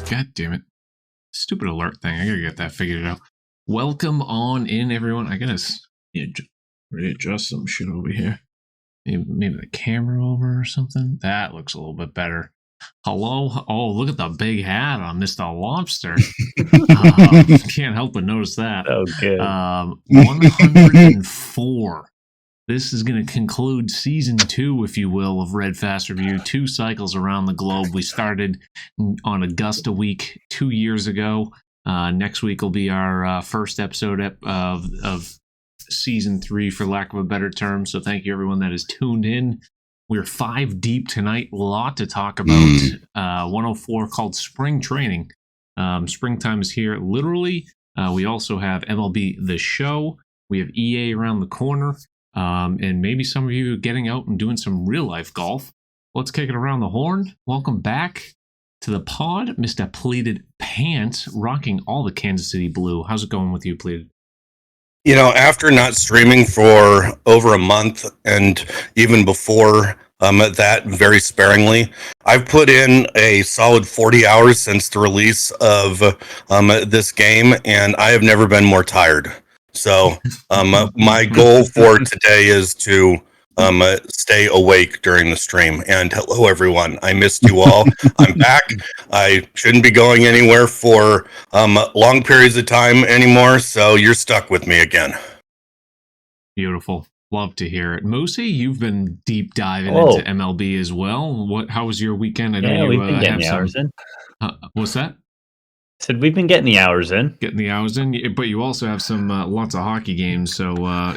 God damn it. Stupid alert thing. I gotta get that figured out. Welcome on in, everyone. I gotta readjust some shit over here. Maybe the camera over or something. That looks a little bit better. Hello. Oh, look at the big hat on Mr. Lobster. Can't help but notice that. Oh, good. 104. This is going to conclude season 2, if you will, of Red Fast Review. 2 cycles around the globe. We started on Augusta week 2 years ago. Next week will be our first episode of season 3, for lack of a better term. So thank you, everyone that has tuned in. We're 5 deep tonight. A lot to talk about. 104 called Spring Training. Springtime is here, literally. We also have MLB The Show. We have EA around the corner. And maybe some of you getting out and doing some real-life golf. Let's kick it around the horn. Welcome back to the pod, Mr. Pleated Pants, rocking all the Kansas City blue. How's it going with you, Pleated? You know, after not streaming for over a month, and even before that, very sparingly, I've put in a solid 40 hours since the release of this game, and I have never been more tired. So my goal for today is to stay awake during the stream. And hello, everyone. I missed you all. I'm back. I shouldn't be going anywhere for long periods of time anymore, so you're stuck with me again. Beautiful. Love to hear it. Moosey, you've been deep diving into MLB as well. How was your weekend? I know we've been getting the hours in. What's that? Said we've been getting the hours in. Getting the hours in, but you also have some lots of hockey games. So I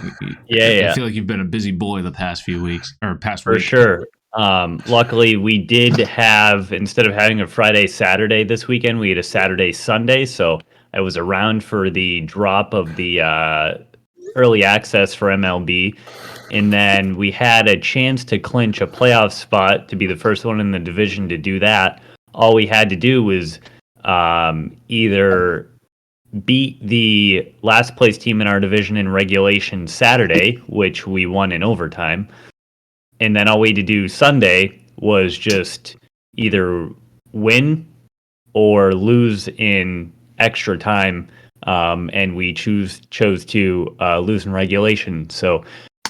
feel like you've been a busy boy the past few weeks or past week. For sure. Luckily, we did have, instead of having a Friday Saturday this weekend, we had a Saturday Sunday. So I was around for the drop of the early access for MLB, and then we had a chance to clinch a playoff spot to be the first one in the division to do that. All we had to do was either beat the last place team in our division in regulation Saturday, which we won in overtime, and then all we had to do Sunday was just either win or lose in extra time, and we chose to lose in regulation. So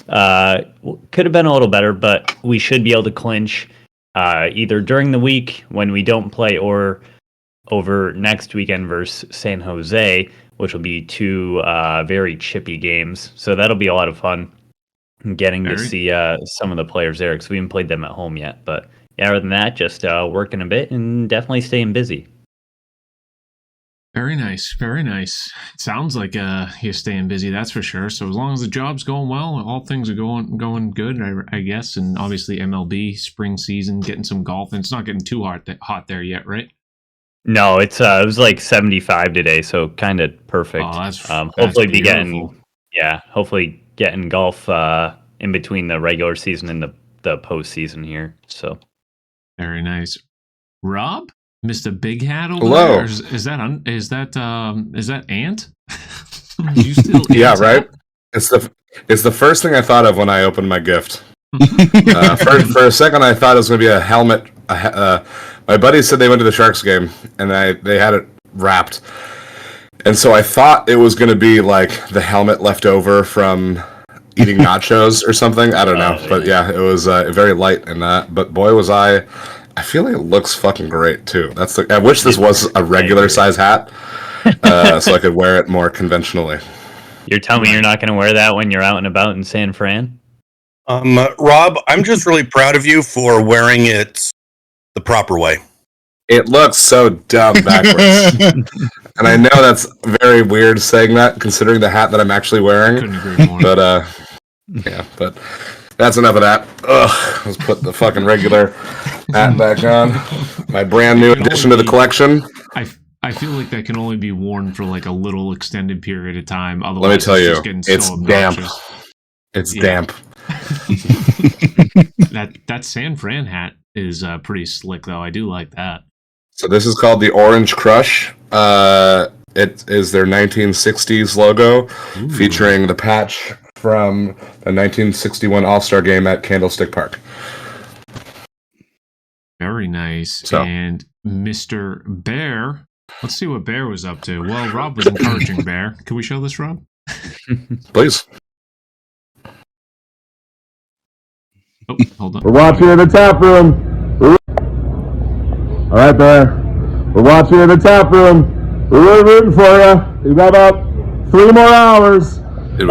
could have been a little better, but we should be able to clinch either during the week when we don't play, or over next weekend versus San Jose, which will be 2 very chippy games. So that'll be a lot of fun, getting to see some of the players there, because we haven't played them at home yet. But yeah, other than that, just working a bit and definitely staying busy. Very nice, very nice. It sounds like you're staying busy, that's for sure. So as long as the job's going well, all things are going good, I guess. And obviously MLB spring season, getting some golf, and it's not getting too hot there yet, right? No, it was like 75 today, so kind of perfect. Oh, that's hopefully beautiful. Hopefully getting golf in between the regular season and the postseason here. So very nice. Rob, Mr. Big Hat over Hello. there? Is that Ant? You still yeah, right. It's the first thing I thought of when I opened my gift. For a second, I thought it was going to be a helmet. My buddies said they went to the Sharks game, and they had it wrapped. And so I thought it was going to be like the helmet left over from eating nachos or something. I don't know. But yeah, it was very light in that. But boy, was I feel like it looks fucking great, too. I wish this was a regular size hat, so I could wear it more conventionally. You're telling me you're not going to wear that when you're out and about in San Fran? Rob, I'm just really proud of you for wearing it the proper way. It looks so dumb backwards. And I know that's very weird saying that, considering the hat that I'm actually wearing. Couldn't agree more. But, but that's enough of that. Ugh, let's put the fucking regular hat back on. My brand new addition to the collection. I feel like that can only be worn for like a little extended period of time. Otherwise, let me tell you, it's so damp. It's damp. That San Fran hat is pretty slick, though. I do like that. So this is called the Orange Crush. It is their 1960s logo, featuring the patch from the 1961 All-Star Game at Candlestick Park. Very nice. So, and Mr. Bear. Let's see what Bear was up to. Well, Rob was encouraging Bear. Can we show this, Rob? Please. Oh, hold on. We're watching in the tap room. All right, Bear. We're watching in the tap room. We're really rooting for you. You've got about 3 more hours. And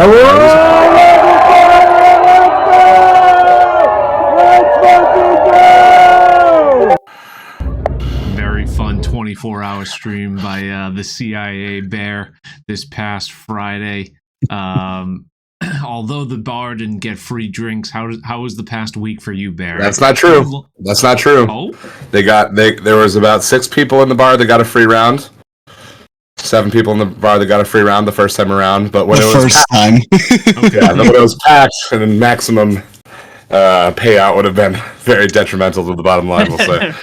Very fun 24-hour stream by the CIA Bear this past Friday. Although the bar didn't get free drinks, how was the past week for you, Bear? That's not true. That's not true. Oh, There was about 6 people in the bar that got a free round. 7 people in the bar that got a free round the first time around, but when the it was first time, yeah, when it was packed, and then maximum payout would have been very detrimental to the bottom line. We'll say.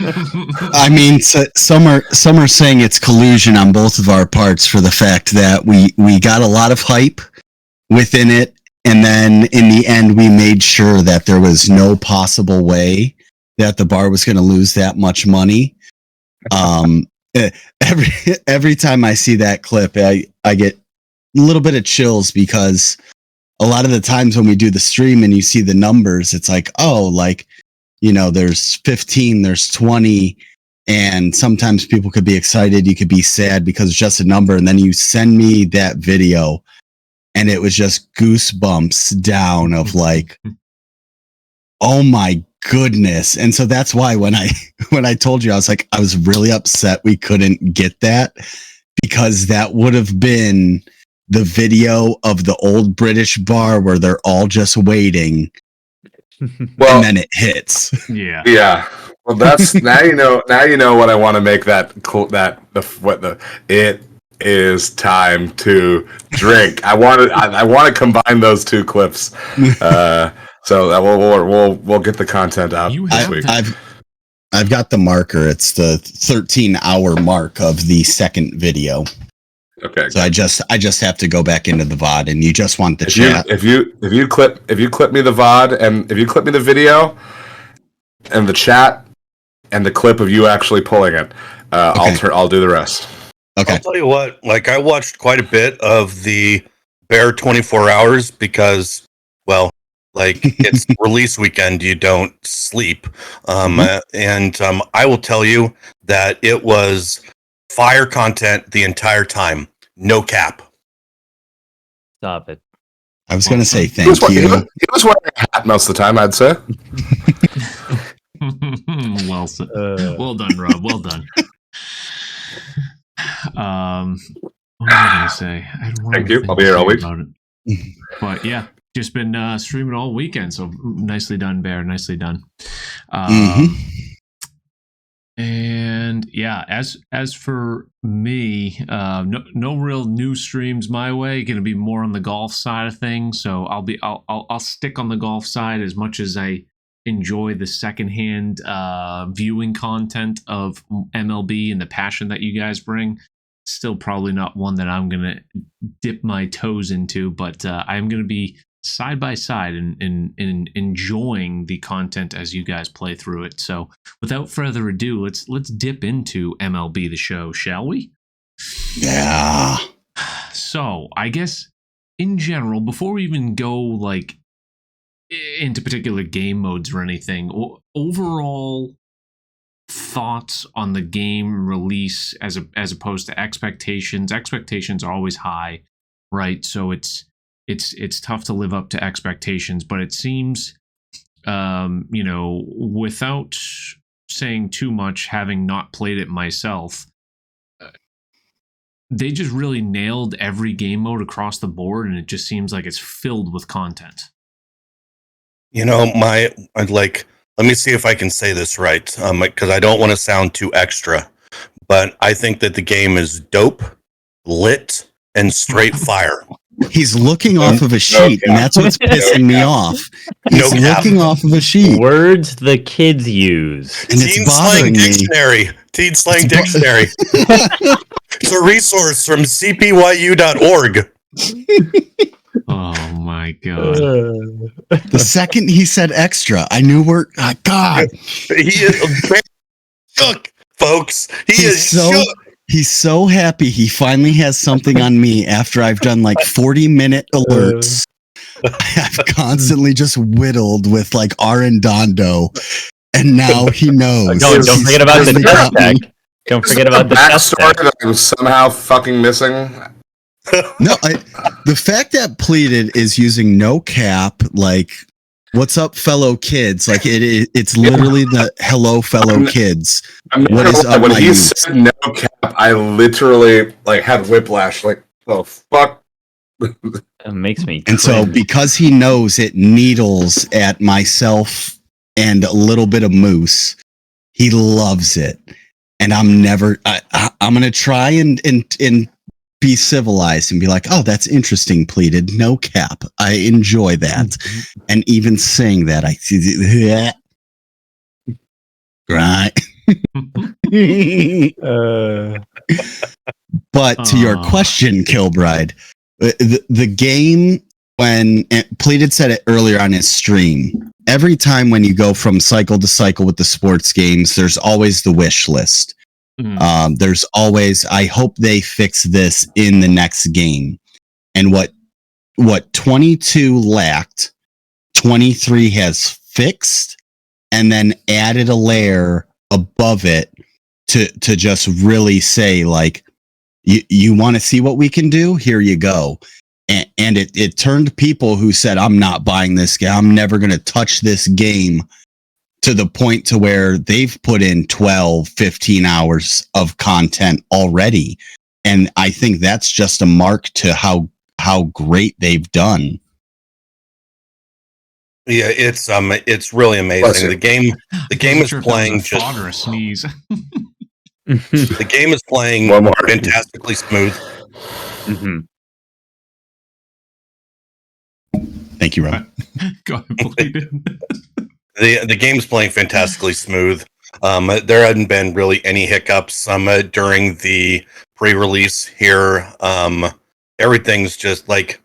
I mean, some are saying it's collusion on both of our parts for the fact that we got a lot of hype within it, and then in the end, we made sure that there was no possible way that the bar was going to lose that much money. Every time I see that clip, I get a little bit of chills because a lot of the times when we do the stream and you see the numbers, it's like, oh, like, you know, there's 15, there's 20, and sometimes people could be excited, you could be sad because it's just a number, and then you send me that video and it was just goosebumps down of like, oh my goodness. And so that's why when I told you, I was like, I was really upset we couldn't get that, because that would have been the video of the old British bar where they're all just waiting. Well, and then it hits. yeah. Yeah. Well, that's now you know what I want to make that cool. It is time to drink. I want to combine those 2 clips. So we'll get the content out this week. I've got the marker. It's the 13-hour mark of the second video. Okay. So I just have to go back into the VOD, and you just want the chat. If you clip me the VOD, and if you clip me the video and the chat and the clip of you actually pulling it, Okay. I'll do the rest. Okay. I'll tell you what, like I watched quite a bit of the Bear 24 hours because, well, like it's release weekend, you don't sleep. And I will tell you that it was fire content the entire time. No cap. Stop it. I was going to say He thank was you. wearing a hat most of the time, I'd say. Well said. Well done, Rob. Well done. What was I going to say? I don't Thank you. I'll be here all week. But yeah, just been streaming all weekend. So nicely done, Bear. Nicely done. And yeah, as for me, no real new streams my way. Going to be more on the golf side of things. So I'll stick on the golf side as much as I enjoy the secondhand viewing content of MLB and the passion that you guys bring. Still probably not one that I'm gonna dip my toes into, but I'm gonna be side by side and enjoying the content as you guys play through it. So without further ado, let's dip into MLB The Show, shall we? Yeah. So I guess in general, before we even go like into particular game modes or anything, overall thoughts on the game release as opposed to expectations. Expectations are always high, right? So it's tough to live up to expectations, but it seems without saying too much, having not played it myself, they just really nailed every game mode across the board, and it just seems like it's filled with content. Let me see if I can say this right, because I don't want to sound too extra, but I think that the game is dope, lit, and straight fire. He's looking off of a sheet, and that's what's pissing me off. He's looking off of a sheet. Words the kids use. And it's bothering me. Teen Slang Dictionary. It's a resource from cpyu.org. Oh my god! The second he said extra, I knew God. He is folks. He's so happy he finally has something on me after I've done like 40-minute alerts. I've constantly just whittled with like Arendando, and now he knows. Don't forget about the test deck. Don't forget about the backstory that I'm somehow fucking missing. No, the fact that Pleated is using no cap, like, what's up, fellow kids? Like it's literally the hello, fellow kids. What is up, when my he youth? said no cap, I literally like had whiplash. Like, oh fuck. It makes me And so because he knows it needles at myself and a little bit of Moose, he loves it. And I'm gonna try and be civilized and be like, oh, that's interesting, Pleated. No cap. I enjoy that. And even saying that, right. But to your question, Kilbride, the game, when Pleated said it earlier on his stream, every time when you go from cycle to cycle with the sports games, there's always the wish list. There's always, I hope they fix this in the next game. And what 22 lacked, 23 has fixed, and then added a layer above it to just really say, like, you want to see what we can do? Here you go. And it turned people who said, I'm not buying this game, I'm never going to touch this game, to the point to where they've put in 12, 15 hours of content already. And I think that's just a mark to how great they've done. Yeah, it's really amazing. The game is playing just fodder, a sneeze. The game is playing fantastically smooth. Mm-hmm. Thank you, Rob. Go ahead, Pleated. The game's playing fantastically smooth. There hadn't been really any hiccups during the pre-release here. Everything's just like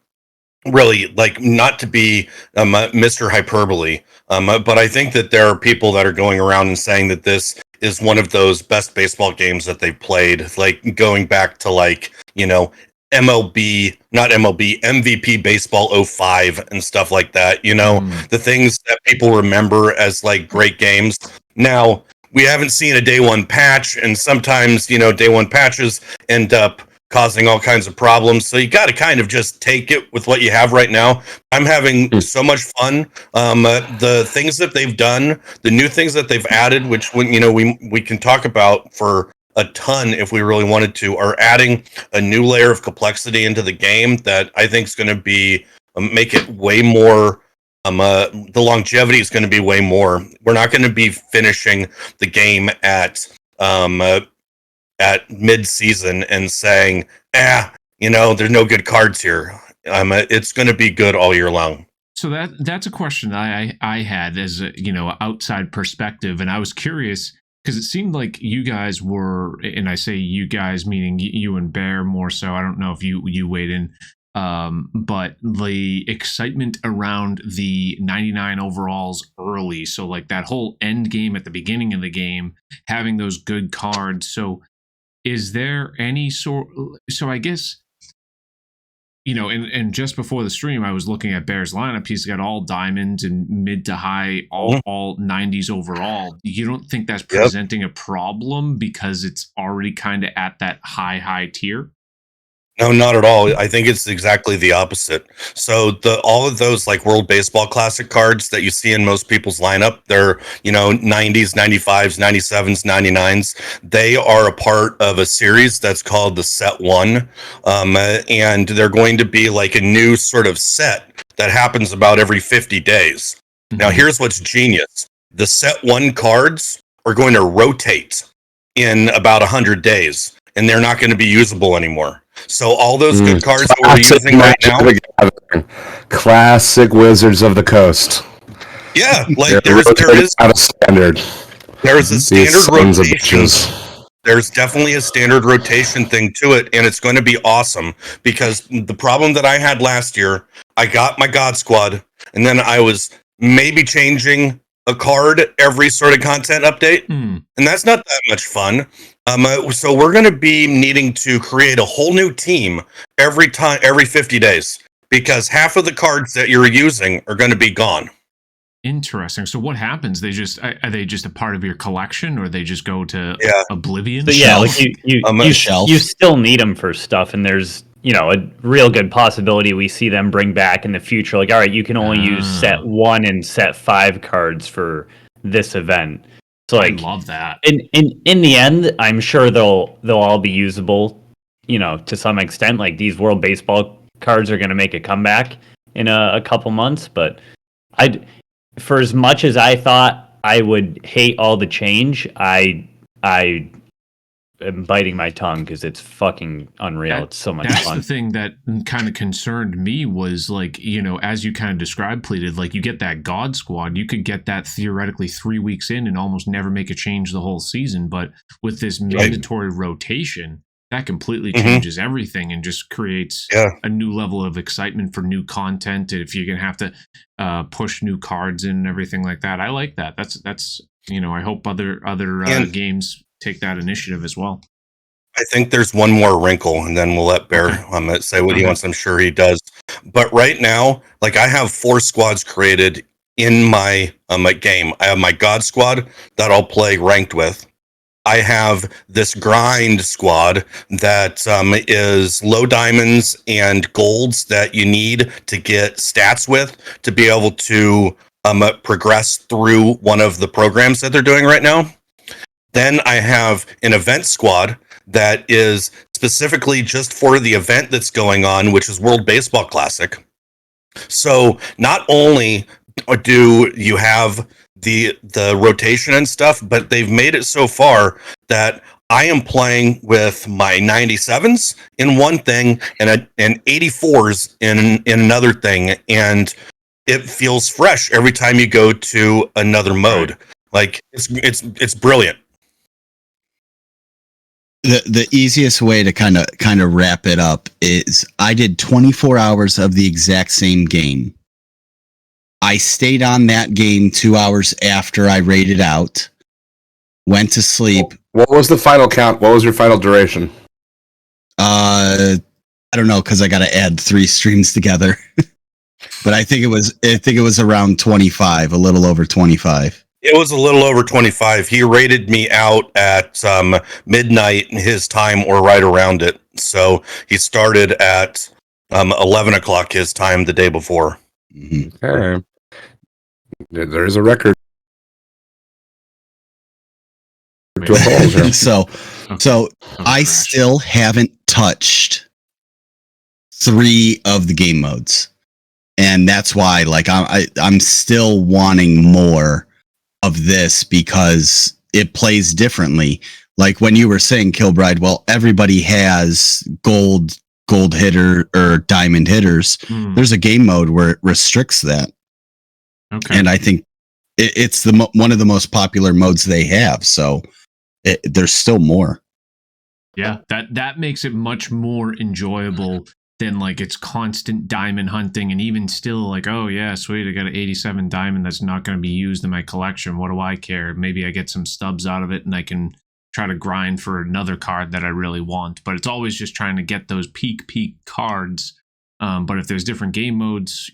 really, like, not to be Mr. Hyperbole, but I think that there are people that are going around and saying that this is one of those best baseball games that they've played, like going back to, like, you know, MVP baseball 05 and stuff like that, you know, the things that people remember as like great games. Now, we haven't seen a day one patch, and sometimes, you know, day one patches end up causing all kinds of problems. So you got to kind of just take it with what you have right now. I'm having so much fun. The things that they've done, the new things that they've added, which, when, you know, we can talk about for a ton if we really wanted to, are adding a new layer of complexity into the game that I think is going to be make it way more. The longevity is going to be way more. We're not going to be finishing the game at mid-season and saying, you know, there's no good cards here. It's going to be good all year long. So that's a question I had as a, you know, outside perspective, and I was curious because it seemed like you guys were, and I say you guys meaning you and Bear more so. I don't know if you weighed in, but the excitement around the 99 overalls early. So like that whole end game at the beginning of the game, having those good cards. So is there any sort? So I guess, you know, and just before the stream, I was looking at Bear's lineup. He's got all diamonds and mid to high, all 90s overall. You don't think that's presenting a problem because it's already kind of at that high tier? No, not at all. I think it's exactly the opposite. So all of those like World Baseball Classic cards that you see in most people's lineup, they're, you know, 90s, 95s, 97s, 99s. They are a part of a series that's called the Set 1. And they're going to be like a new sort of set that happens about every 50 days. Mm-hmm. Now, here's what's genius. The Set 1 cards are going to rotate in about 100 days, and they're not going to be usable anymore. So all those good cards that we're using right now, classic Wizards of the Coast. Yeah, like there is out of standard. There's a standard rotation. There's definitely a standard rotation thing to it, and it's going to be awesome because the problem that I had last year, I got my God Squad, and then I was maybe changing a card every sort of content update, Hmm. and that's not that much fun. So we're going to be needing to create a whole new team every 50 days, because half of the cards that you're using are going to be gone. Interesting. So what happens? Are they just a part of your collection, or they just go to Yeah. oblivion? So yeah, like A shelf. you still need them for stuff, and there's a real good possibility we see them bring back in the future. Like, all right, you can only use set 1 and set 5 cards for this event. So I like, love that. in the end, I'm sure they'll all be usable, to some extent. Like, these World Baseball cards are going to make a comeback in a couple months, but for as much as I thought I would hate all the change, I am biting my tongue because it's fucking unreal. It's so much That's fun. the thing that kind of concerned me was, like, as you kind of described, Pleated, like, you get that God Squad, you could get that theoretically 3 weeks in and almost never make a change the whole season. But with this mandatory rotation, that completely changes everything and just creates a new level of excitement for new content. If you're going to have to push new cards in and everything like that, I like that. That's I hope other games take that initiative as well. I think there's one more wrinkle, and then we'll let Bear say what he wants. I'm sure he does. But right now, like, I have 4 squads created in my game. I have my God Squad that I'll play ranked with. I have this grind squad that is low diamonds and golds that you need to get stats with to be able to progress through one of the programs that they're doing right now. Then I have an event squad that is specifically just for the event that's going on, which is World Baseball Classic. So not only do you have the rotation and stuff, but they've made it so far that I am playing with my 97s in one thing and 84s in another thing, and it feels fresh every time you go to another mode. Like, it's brilliant. The easiest way to kind of wrap it up is I did 24 hours of the exact same game. I stayed on that game 2 hours after I rated out, went to sleep. What was the final count? What was your final duration? I don't know, because I got to add 3 streams together. But I think it was around 25, a little over 25. It was a little over 25. He rated me out at midnight his time, or right around it. So he started at 11 o'clock his time the day before. Mm-hmm. Okay. There is a record. So I still haven't touched 3 of the game modes, and that's why, like, I'm still wanting more of this because it plays differently. Like when you were saying, Kilbride, well, everybody has gold hitter or diamond hitters. There's a game mode where it restricts that. Okay. And I think it's one of the most popular modes they have. So there's still more. Yeah, that makes it much more enjoyable than, like, it's constant diamond hunting, and even still, like, oh yeah, sweet, I got an 87 diamond that's not going to be used in my collection. What do I care? Maybe I get some stubs out of it and I can try to grind for another card that I really want. But it's always just trying to get those peak cards. But if there's different game modes,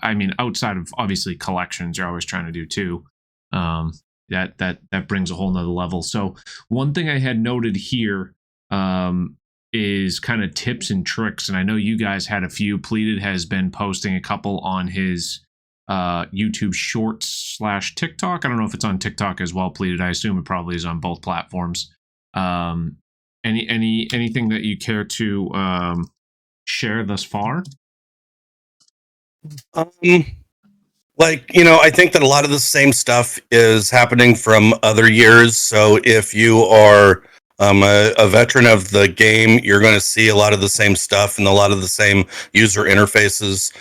I mean, outside of obviously collections, you're always trying to do too. That brings a whole nother level. So one thing I had noted here is kind of tips and tricks, and I know you guys had a few. Pleated has been posting a couple on his YouTube Shorts / TikTok. I don't know if it's on TikTok as well, Pleated. I assume it probably is on both platforms. Anything that you care to share thus far? I think that a lot of the same stuff is happening from other years. So if you are a veteran of the game, you're going to see a lot of the same stuff and a lot of the same user interfaces.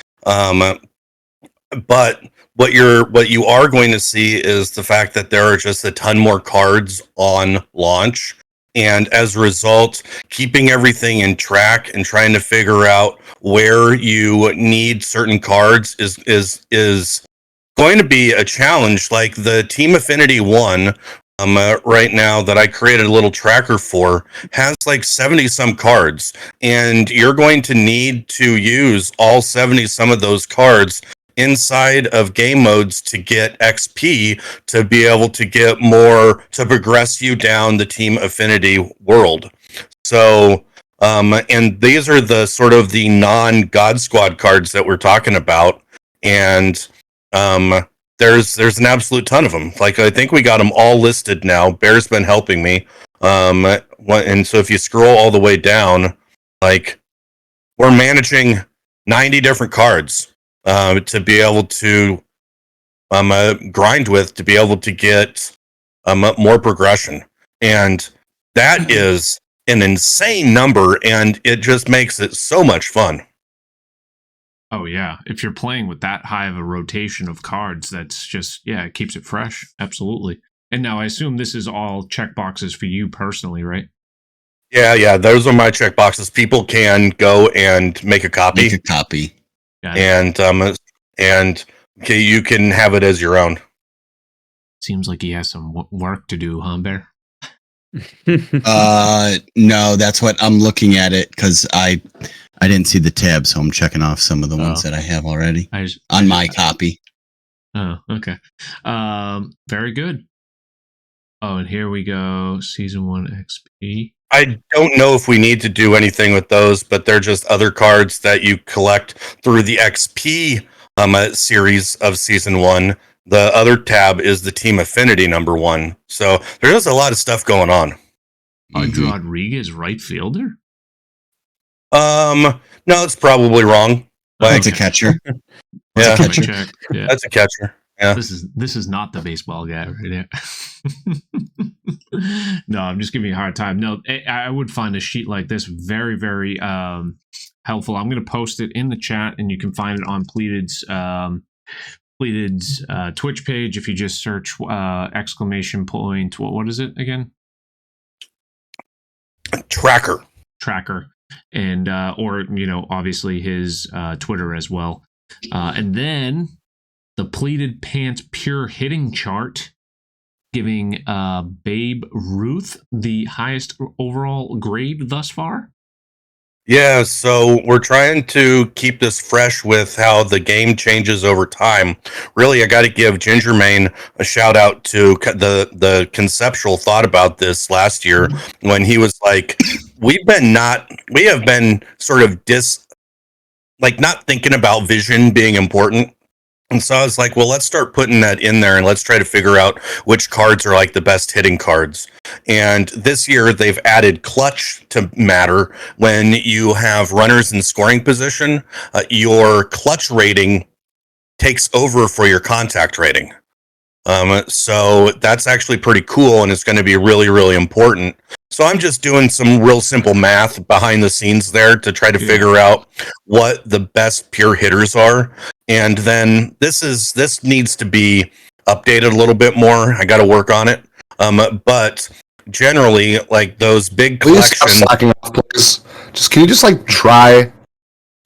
But what you are going to see is the fact that there are just a ton more cards on launch. And as a result, keeping everything in track and trying to figure out where you need certain cards is going to be a challenge. Like the Team Affinity one, right now that I created a little tracker for has like 70 some cards, and you're going to need to use all 70 some of those cards inside of game modes to get XP to be able to get more to progress you down the Team Affinity world. So, and these are the sort of the non-God Squad cards that we're talking about, and there's an absolute ton of them. Like, I think we got them all listed now. Bear's been helping me. And so if you scroll all the way down, like, we're managing 90 different cards to be able to grind with, to be able to get more progression. And that is an insane number, and it just makes it so much fun. Oh yeah, if you're playing with that high of a rotation of cards, that's just, yeah, it keeps it fresh. Absolutely. And now I assume this is all checkboxes for you personally, right? Yeah, those are my checkboxes. People can go and make a copy. Make a copy. And okay, you can have it as your own. Seems like he has some work to do, huh, Bear? No, that's what I'm looking at it because I didn't see the tab, so I'm checking off some of the ones that I have already on my copy. Oh, okay. Very good. Oh, and here we go. Season 1 XP. I don't know if we need to do anything with those, but they're just other cards that you collect through the XP series of Season 1. The other tab is the Team Affinity number 1. So there's a lot of stuff going on. Audrey Rodriguez, right fielder? No, it's probably wrong. That's a catcher. Yeah, That's a catcher. Yeah. That's a catcher. Yeah. This is not the baseball guy right here. No, I'm just giving you a hard time. No, I would find a sheet like this very, very helpful. I'm going to post it in the chat, and you can find it on Pleated's Twitch page if you just search ! What is it again? Tracker. And or obviously his Twitter as well, and then the Pleated Pants Pure Hitting Chart, giving Babe Ruth the highest overall grade thus far. Yeah, so we're trying to keep this fresh with how the game changes over time. Really, I got to give Ginger Mane a shout out to the conceptual thought about this last year when he was like, we have been sort of not thinking about vision being important. And so I was like, well, let's start putting that in there and let's try to figure out which cards are like the best hitting cards. And this year they've added clutch to matter. When you have runners in scoring position, your clutch rating takes over for your contact rating. So that's actually pretty cool, and it's going to be really, really important. So I'm just doing some real simple math behind the scenes there to try to figure out what the best pure hitters are. And then this needs to be updated a little bit more. I got to work on it. But generally, like those big collections. Please stop slacking off, please. Can you just try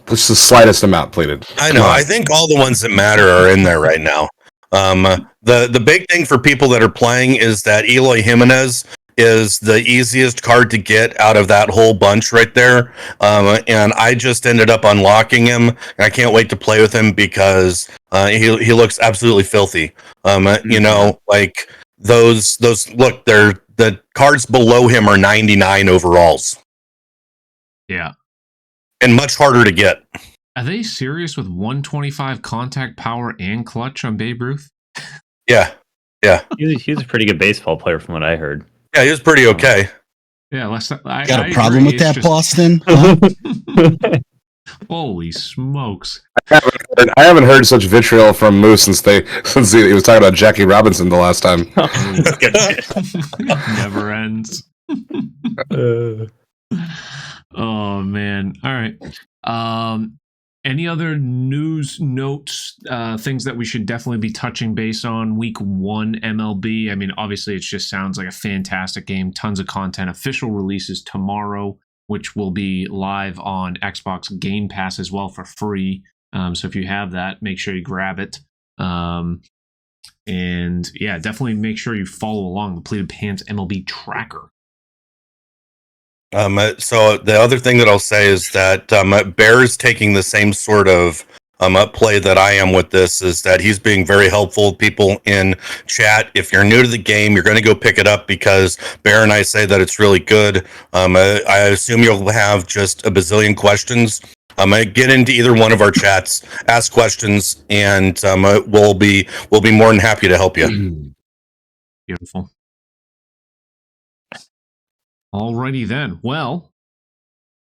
just the slightest amount, Pleated? I know. I think all the ones that matter are in there right now. The big thing for people that are playing is that Eloy Jimenez is the easiest card to get out of that whole bunch right there. And I just ended up unlocking him. And I can't wait to play with him because he looks absolutely filthy. Like those look, the cards below him are 99 overalls. Yeah. And much harder to get. Are they serious with 125 contact power and clutch on Babe Ruth? Yeah. He was a pretty good baseball player from what I heard. Yeah, he was pretty okay. Yeah, got a problem with that, Boston? Huh? Holy smokes! I haven't heard such vitriol from Moose since he was talking about Jackie Robinson the last time. Never ends. Oh man! All right. Any other news notes, things that we should definitely be touching base on week 1 MLB? I mean, obviously, it just sounds like a fantastic game. Tons of content. Official releases tomorrow, which will be live on Xbox Game Pass as well for free. So if you have that, make sure you grab it. And yeah, definitely make sure you follow along the Pleated Pants MLB tracker. So the other thing that I'll say is that Bear is taking the same sort of play that I am with this, is that he's being very helpful. People in chat, if you're new to the game, you're going to go pick it up because Bear and I say that it's really good. I assume you'll have just a bazillion questions. Get into either one of our chats, ask questions, and we'll be more than happy to help you. Beautiful. Alrighty then. Well,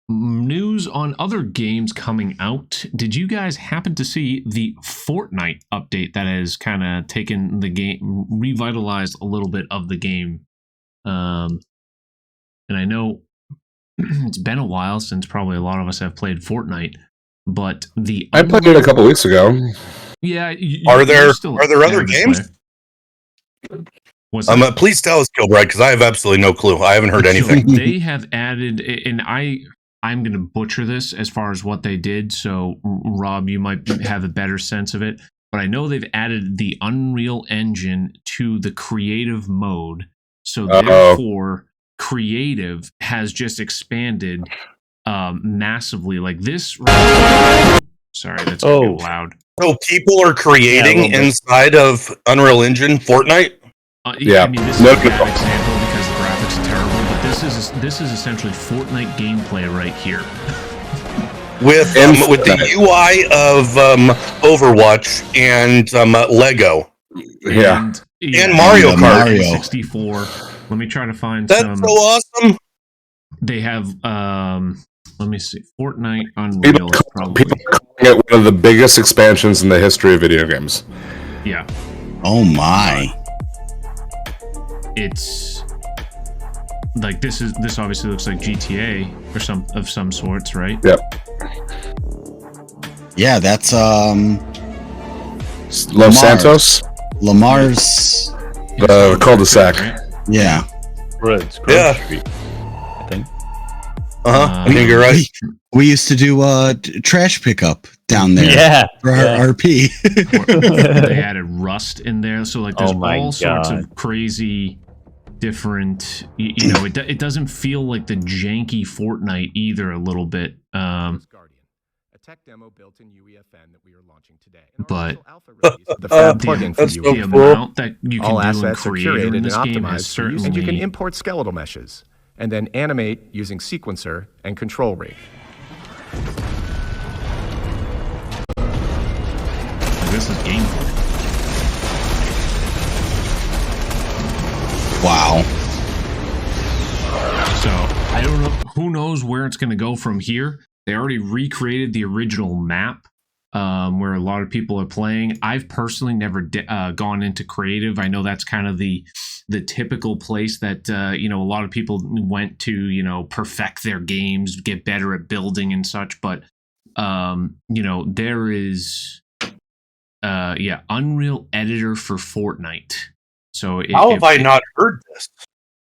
news on other games coming out. Did you guys happen to see the Fortnite update that has kind of taken the game, revitalized a little bit of the game? And I know it's been a while since probably a lot of us have played Fortnite, but I played it a couple weeks ago. Yeah. Are there other games? Please tell us, Kilbride, because I have absolutely no clue. I haven't heard anything. So they have added, and I'm going to butcher this as far as what they did. So Rob, you might have a better sense of it, but I know they've added the Unreal Engine to the creative mode. So therefore, creative has just expanded massively. Like this. Sorry, that's getting loud. So people are creating inside of Unreal Engine Fortnite. Yeah, I mean, this is a bad example because the graphics are terrible, but this is essentially Fortnite gameplay right here. with the UI of Overwatch and Lego. And Mario Kart 64. Let me try to find That's so awesome. They have let me see. Fortnite Unreal is probably one of the biggest expansions in the history of video games. Yeah. Oh my. It's like this obviously looks like GTA or some sorts, right? Yep. Yeah, that's Los Santos. Lamar's cul-de-sac. Right? Yeah. Yeah. Street, I think. I think you're right. We used to do trash pickup down there. Yeah. For our RP. They added Rust in there, so like there's all sorts of crazy different, you know, it doesn't feel like the janky Fortnite either a little bit. A tech demo built in UEFN that we are launching today. But the Fab plugin for the amount that you can all do assets in are Creator curated in this and game has optimized, certainly... and you can import skeletal meshes and then animate using sequencer and control rig. This is gameplay. Wow. So I don't know. Who knows where it's going to go from here? They already recreated the original map where a lot of people are playing. I've personally never gone into creative. I know that's kind of the typical place that you know, a lot of people went to, you know, perfect their games, get better at building and such. But you know, there is Unreal Editor for Fortnite. So how have I not heard this?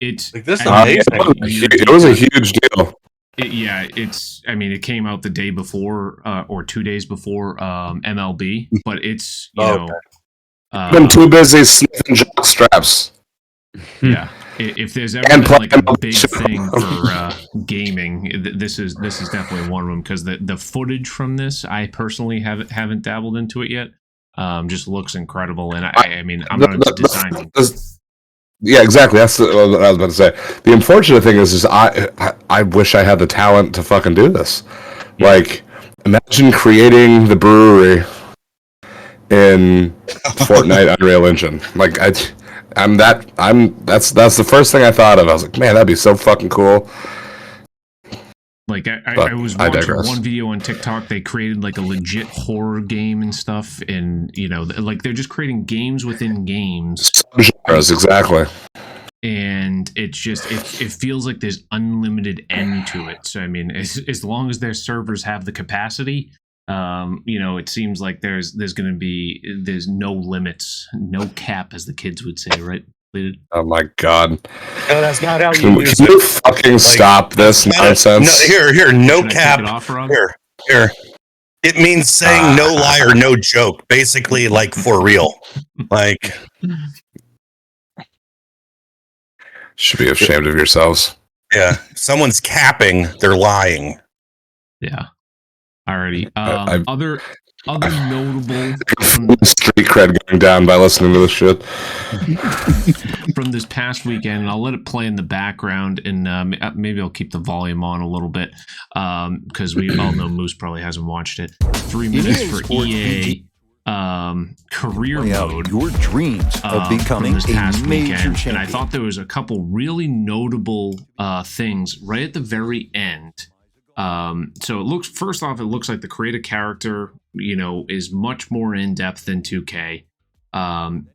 It's like, this is amazing. It was a huge deal. I mean, it came out the day before or 2 days before MLB, but it's, you know... I've been too busy sniffing jock straps. Yeah. If there's ever been like a big thing for gaming, this is definitely one of them, because the footage from this, I personally haven't dabbled into it yet. Just looks incredible, and I mean, I'm not designing. Yeah, exactly. That's what I was about to say. The unfortunate thing is I wish I had the talent to fucking do this. Yeah. Like, imagine creating the brewery in Fortnite Unreal Engine. Like, that's the first thing I thought of. I was like, man, that'd be so fucking cool. Like I was watching one video on TikTok. They created like a legit horror game and stuff, and you know, like they're just creating games within games. Subgenres, exactly. And it's just it feels like there's unlimited end to it. So I mean, as long as their servers have the capacity, you know, it seems like there's no limits, no cap, as the kids would say, right? Oh my god! No, that's not how you use it. Can you fucking stop this nonsense? No, here, no Should cap. I take it off, Rob? Here. It means saying no liar, no joke. Basically, like for real. Like, should be ashamed of yourselves. yeah, if someone's capping, they're lying. Yeah. Alrighty. I've- Other notable Street cred going down by listening to this shit. from this past weekend, and I'll let it play in the background, and maybe I'll keep the volume on a little bit because we all know Moose probably hasn't watched it. 3 minutes for EA career mode. Your dreams of becoming from this past a major weekend, champion. and I thought there was a couple really notable things right at the very end. So it looks, first off, it looks like the create a character, is much more in depth than 2K.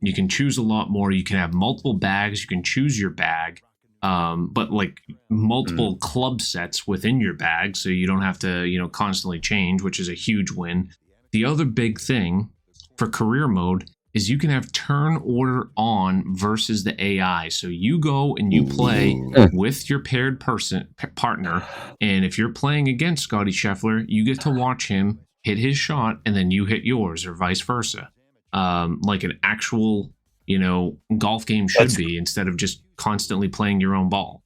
You can choose a lot more. You can have multiple bags. You can choose your bag, but like multiple club sets within your bag, so you don't have to, constantly change, which is a huge win. The other big thing for career mode is you can have turn order on versus the AI. So you go and you play with your paired partner, and if you're playing against Scotty Scheffler, you get to watch him hit his shot, and then you hit yours, or vice versa. Like an actual, golf game should be, instead of just constantly playing your own ball.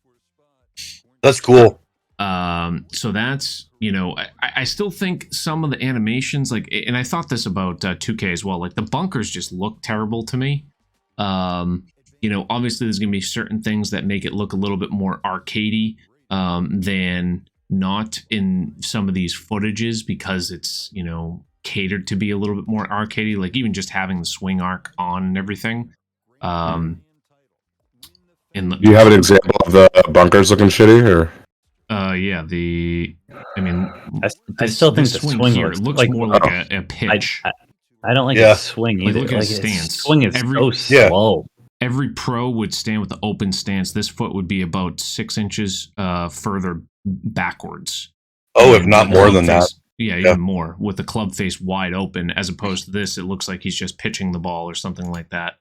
That's cool. So that's, I still think some of the animations, like, and I thought this about 2K as well, like the bunkers just look terrible to me. Obviously there's going to be certain things that make it look a little bit more arcadey than not in some of these footages, because it's, catered to be a little bit more arcadey, like even just having the swing arc on and everything. Do you have an example of the bunkers looking shitty, or? Yeah, I still think the swing here looks like, more like a pitch. I don't like the swing either. Look at Like his stance. Its swing is so slow. Every pro would stand with the open stance. This foot would be about 6 inches further backwards. Oh, if not more than that. Yeah, even more, with the club face wide open, as opposed to this, it looks like he's just pitching the ball or something like that.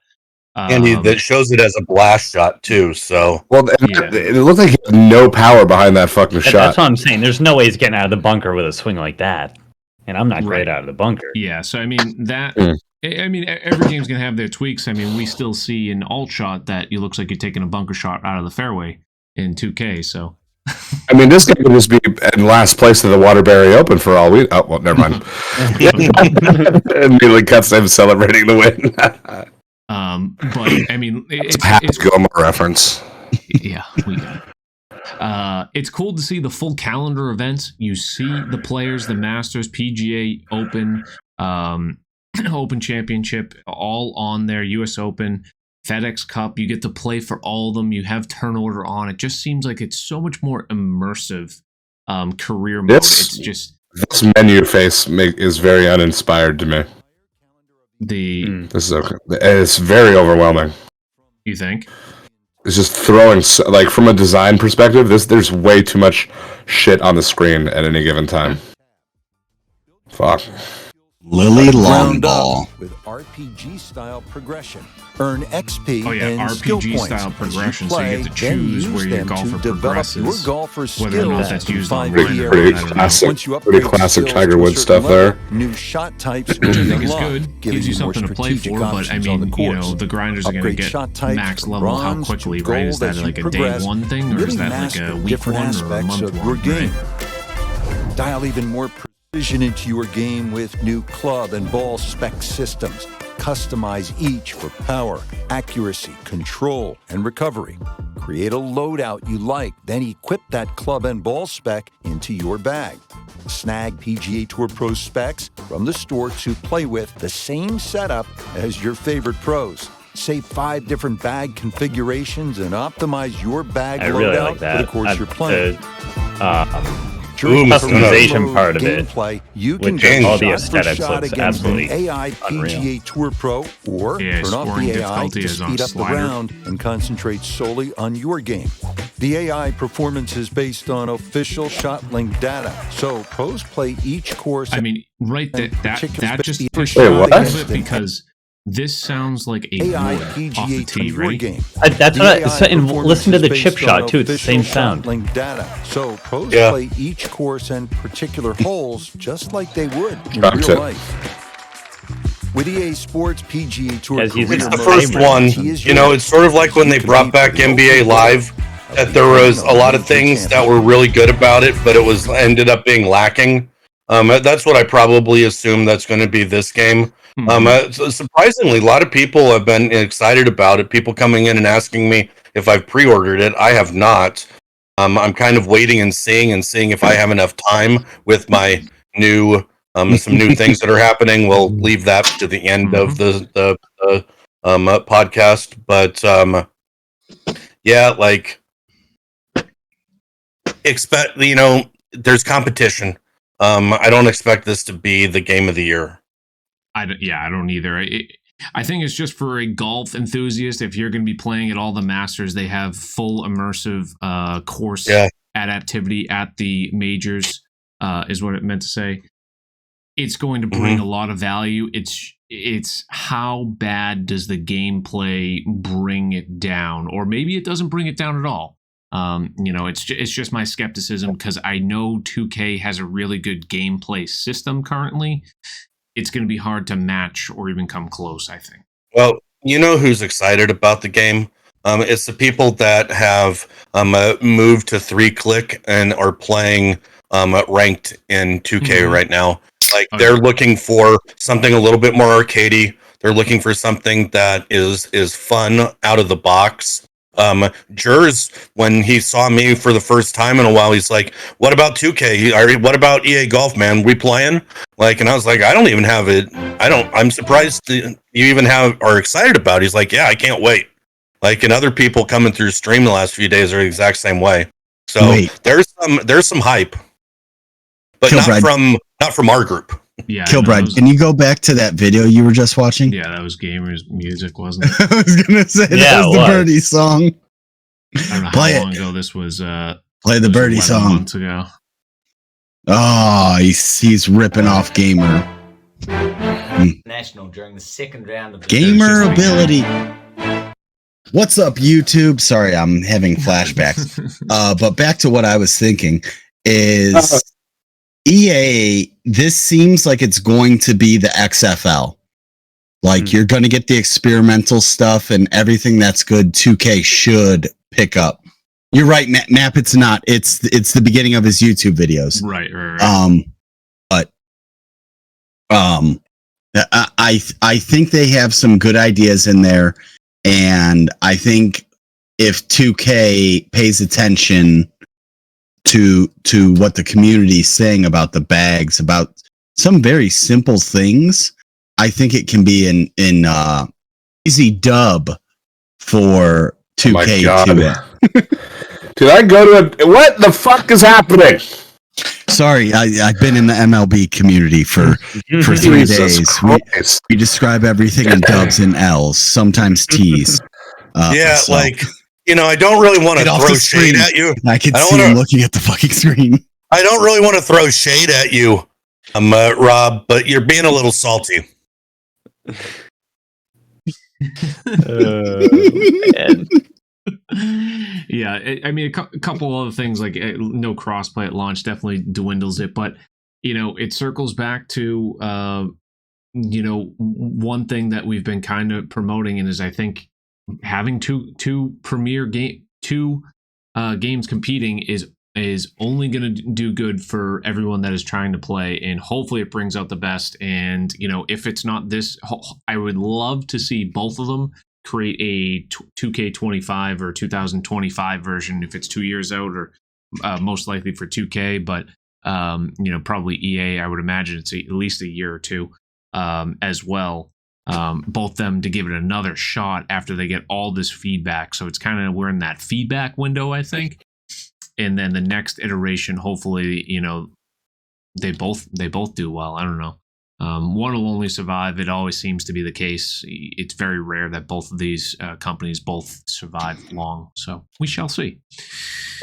And that shows it as a blast shot too. So, well, it looked like he had no power behind that fucking shot. That's what I'm saying. There's no way he's getting out of the bunker with a swing like that, and I'm not great out of the bunker. Yeah, so I mean that. I mean, every game's gonna have their tweaks. I mean, we still see an alt shot that it looks like you're taking a bunker shot out of the fairway in 2K. So, I mean, this guy could just be in last place of the Waterbury Open for all we. Oh, well, never mind. Immediately cuts him celebrating the win. But I mean, it's Gilmore reference. Yeah, we got it. It's cool to see the full calendar events. You see the players, the Masters, PGA Open, Open Championship, all on there. US Open, FedEx Cup. You get to play for all of them. You have turn order on. It just seems like it's so much more immersive career mode. It's just this menu face is very uninspired to me. This is okay. It's very overwhelming. You think? It's just throwing, like, from a design perspective, there's way too much shit on the screen at any given time. Fuck. Lily Longball with RPG style progression. Earn XP oh yeah, and RPG skill points style progression, play, so you get to choose where your golfer progresses. Your golfer's whether or not skills that's used in online 5 or years. Pretty classic Tiger Woods stuff there. New shot types which I think is unlocked, good. giving Gives you more something to play strategic for, but I options on mean, the the grinders are going to Upgrade get shot types max from level how bronze quickly, to right? Is gold that as like you a day progress, one thing, or is really that like master a week different one or a aspects month of your one? game. Right? Dial even more precision into your game with new club and ball spec systems. Customize each for power, accuracy, control, and recovery. Create a loadout you like, then equip that club and ball spec into your bag. Snag PGA Tour Pro specs from the store to play with the same setup as your favorite pros. Save 5 different bag configurations and optimize your bag I loadout really like for the that. course you're playing. Customization part of it, gameplay, you can with all the shot for aesthetics shot looks against an absolutely AI PGA unreal. Tour Pro, or turn off scoring the AI difficulty to is on speed up the slider. round and concentrate solely on your game. The AI performance is based on official ShotLink data, so pros play each course. I mean, right, that just particular pushed shot me a little against bit, an because This sounds like a AI wood off the PGA tee, Tour right? game. That's The what AI and performance listen to is the chip based shot on too. It's the official same sound. ShotLink data. So pros Yeah. play each course and particular holes just like they would in Dropped real it. life. With EA Sports PGA Tour As he's Career It's the Remember, Mode, first Abrams. one. he is You know, yours. it's sort of like when they brought back NBA Live, that there was a lot of things that were really good about it, but it was ended up being lacking. That's what I probably assume that's going to be this game. So surprisingly, a lot of people have been excited about it. People coming in and asking me if I've pre-ordered it. I have not. I'm kind of waiting and seeing if I have enough time with my new some new things that are happening. We'll leave that to the end of the podcast. But yeah, like expect there's competition. I don't expect this to be the game of the year. I don't either. I think it's just for a golf enthusiast. If you're going to be playing at all the Masters, they have full immersive course adaptivity at the majors, is what it meant to say. It's going to bring a lot of value. It's how bad does the gameplay bring it down, or maybe it doesn't bring it down at all. It's just my skepticism because I know 2K has a really good gameplay system currently. It's going to be hard to match or even come close, I think. Well, you know who's excited about the game? It's the people that have moved to 3-click and are playing ranked in 2K right now. Like they're looking for something a little bit more arcadey. They're looking for something that is fun out of the box. Jers, when he saw me for the first time in a while, he's like, "What about 2K? What about EA Golf, man? We playing?" Like, and I was like, "I don't even have it. I'm surprised you even are excited about it." He's like, "Yeah, I can't wait." Like, and other people coming through stream the last few days are the exact same way. So there's some hype, but not from our group. Yeah, Kilbride, can you go back to that video you were just watching? Yeah, that was gamers music, wasn't it? I was gonna say that was the Birdie song. I don't know how long ago this was. Play the Birdie song. Months ago. Oh, he's ripping off Gamer. National during the second round of the Gamer ability. What's up, YouTube? Sorry, I'm having flashbacks. But back to what I was thinking is EA, this seems like it's going to be the XFL. Like you're going to get the experimental stuff and everything that's good 2K should pick up. You're right, Nap, it's not. It's the beginning of his YouTube videos. Right. But I think they have some good ideas in there, and I think if 2K pays attention to what the community is saying about the bags, about some very simple things, I think it can be an easy dub for 2K. Did I go to what the fuck is happening? Sorry, I've been in the MLB community for 3 days. We describe everything in dubs and L's, sometimes T's. I don't really want to throw shade at you. I can see him looking at the fucking screen. I don't really want to throw shade at you, Rob, but you're being a little salty. Yeah, I mean, a couple other things like no crossplay at launch definitely dwindles it, but it circles back to one thing that we've been kind of promoting, and is I think having two premier games competing is only going to do good for everyone that is trying to play, and hopefully it brings out the best. And if it's not this, I would love to see both of them create a 2K25 or 2025 version if it's 2 years out, or most likely for 2K, but probably EA, I would imagine it's at least a year or two as well. Both them to give it another shot after they get all this feedback. So it's kind of, we're in that feedback window, I think. And then the next iteration, hopefully, they both do well. I don't know. One will only survive. It always seems to be the case. It's very rare that both of these companies both survive long. So we shall see.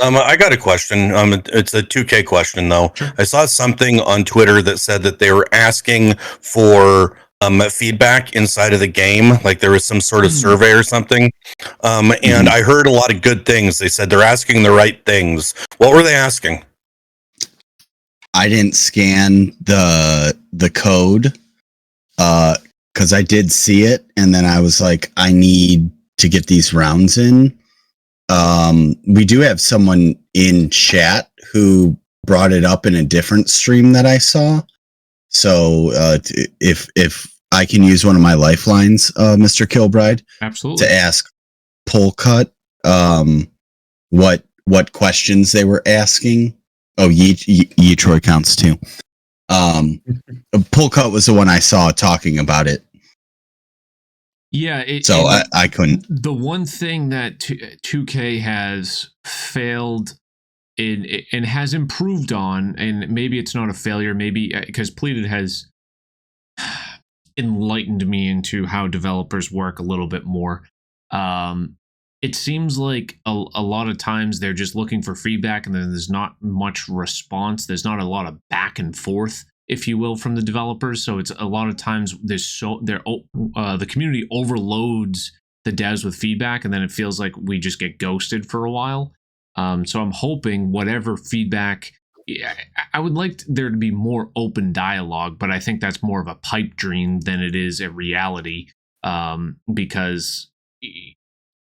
I got a question. It's a 2K question, though. Sure. I saw something on Twitter that said that they were asking for feedback inside of the game. Like there was some sort of survey or something. And I heard a lot of good things. They said they're asking the right things. What were they asking? I didn't scan the code because I did see it, and then I was like, I need to get these rounds in. We do have someone in chat who brought it up in a different stream that I saw. So if I can use one of my lifelines, Mr. Kilbride, absolutely, to ask Polcut what questions they were asking. Oh, Troy counts too. Polcut was the one I saw talking about it. Yeah, I couldn't. The one thing that 2K has failed in and has improved on, and maybe it's not a failure, maybe because Pleated has enlightened me into how developers work a little bit more. It seems like a lot of times they're just looking for feedback, and then there's not much response. There's not a lot of back and forth, if you will, from the developers. So it's a lot of times the community overloads the devs with feedback, and then it feels like we just get ghosted for a while. So I'm hoping whatever feedback, I would like there to be more open dialogue, but I think that's more of a pipe dream than it is a reality, because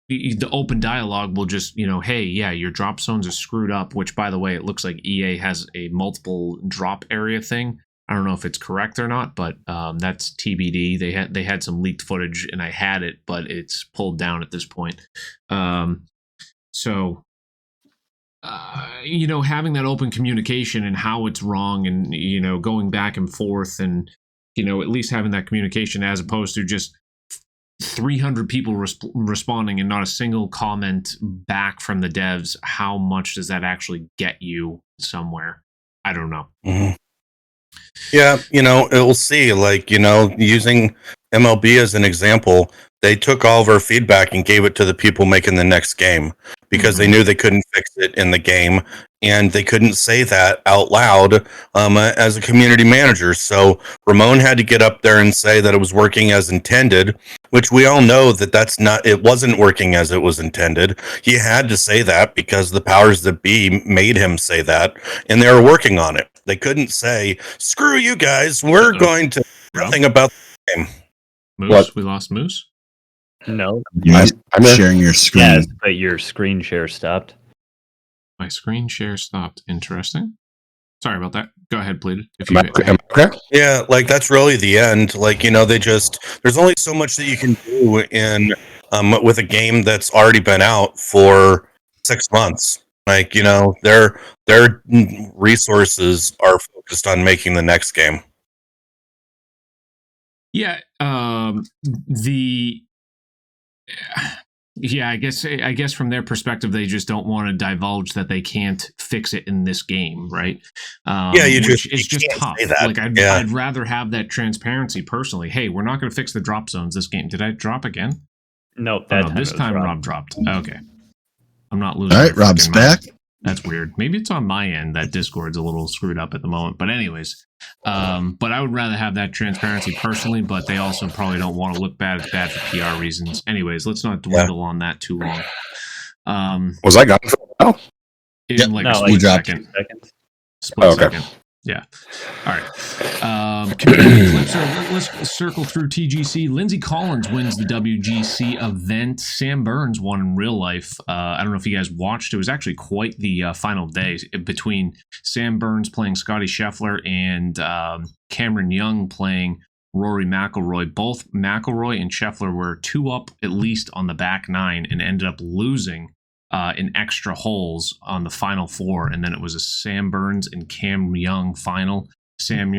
the open dialogue will just, hey, yeah, your drop zones are screwed up, which, by the way, it looks like EA has a multiple drop area thing. I don't know if it's correct or not, but that's TBD. They had some leaked footage, and I had it, but it's pulled down at this point. Having that open communication and how it's wrong, and going back and forth, and at least having that communication, as opposed to just 300 people responding and not a single comment back from the devs. How much does that actually get you somewhere? I don't know. Mm-hmm. Yeah, we'll see. Like, using MLB as an example, they took all of our feedback and gave it to the people making the next game because they knew they couldn't fix it in the game, and they couldn't say that out loud as a community manager. So Ramon had to get up there and say that it was working as intended, which we all know that it wasn't working as it was intended. He had to say that because the powers that be made him say that, and they were working on it. They couldn't say, screw you guys, we're going to do nothing about the game. Moose? What? We lost Moose? No. I'm sharing your screen. Yes, but your screen share stopped. My screen share stopped. Interesting. Sorry about that. Go ahead, Pleated. Okay. Yeah, like that's really the end. Like, there's only so much that you can do in with a game that's already been out for 6 months. Like, their resources are focused on making the next game. Yeah, I guess from their perspective, they just don't want to divulge that they can't fix it in this game, right? It's just tough. Like I'd rather have that transparency personally. Hey, we're not going to fix the drop zones this game. Did I drop again? No, this time Rob dropped. Okay, I'm not losing. All right, Rob's back. That's weird. Maybe it's on my end that Discord's a little screwed up at the moment. But anyways, but I would rather have that transparency personally, but they also probably don't want to look bad for PR reasons. Anyways, let's not dwell on that too long. Was I gone for a while? In like a split second. Split second. Yeah. All right. Community clips. Let's circle through TGC. Lindsey Collins wins the WGC event. Sam Burns won in real life. I don't know if you guys watched. It was actually quite the final day between Sam Burns playing Scotty Scheffler and Cameron Young playing Rory McIlroy. Both McIlroy and Scheffler were 2 up at least on the back 9 and ended up losing in extra holes on the final 4, and then it was a Sam Burns and Cam Young final. Sam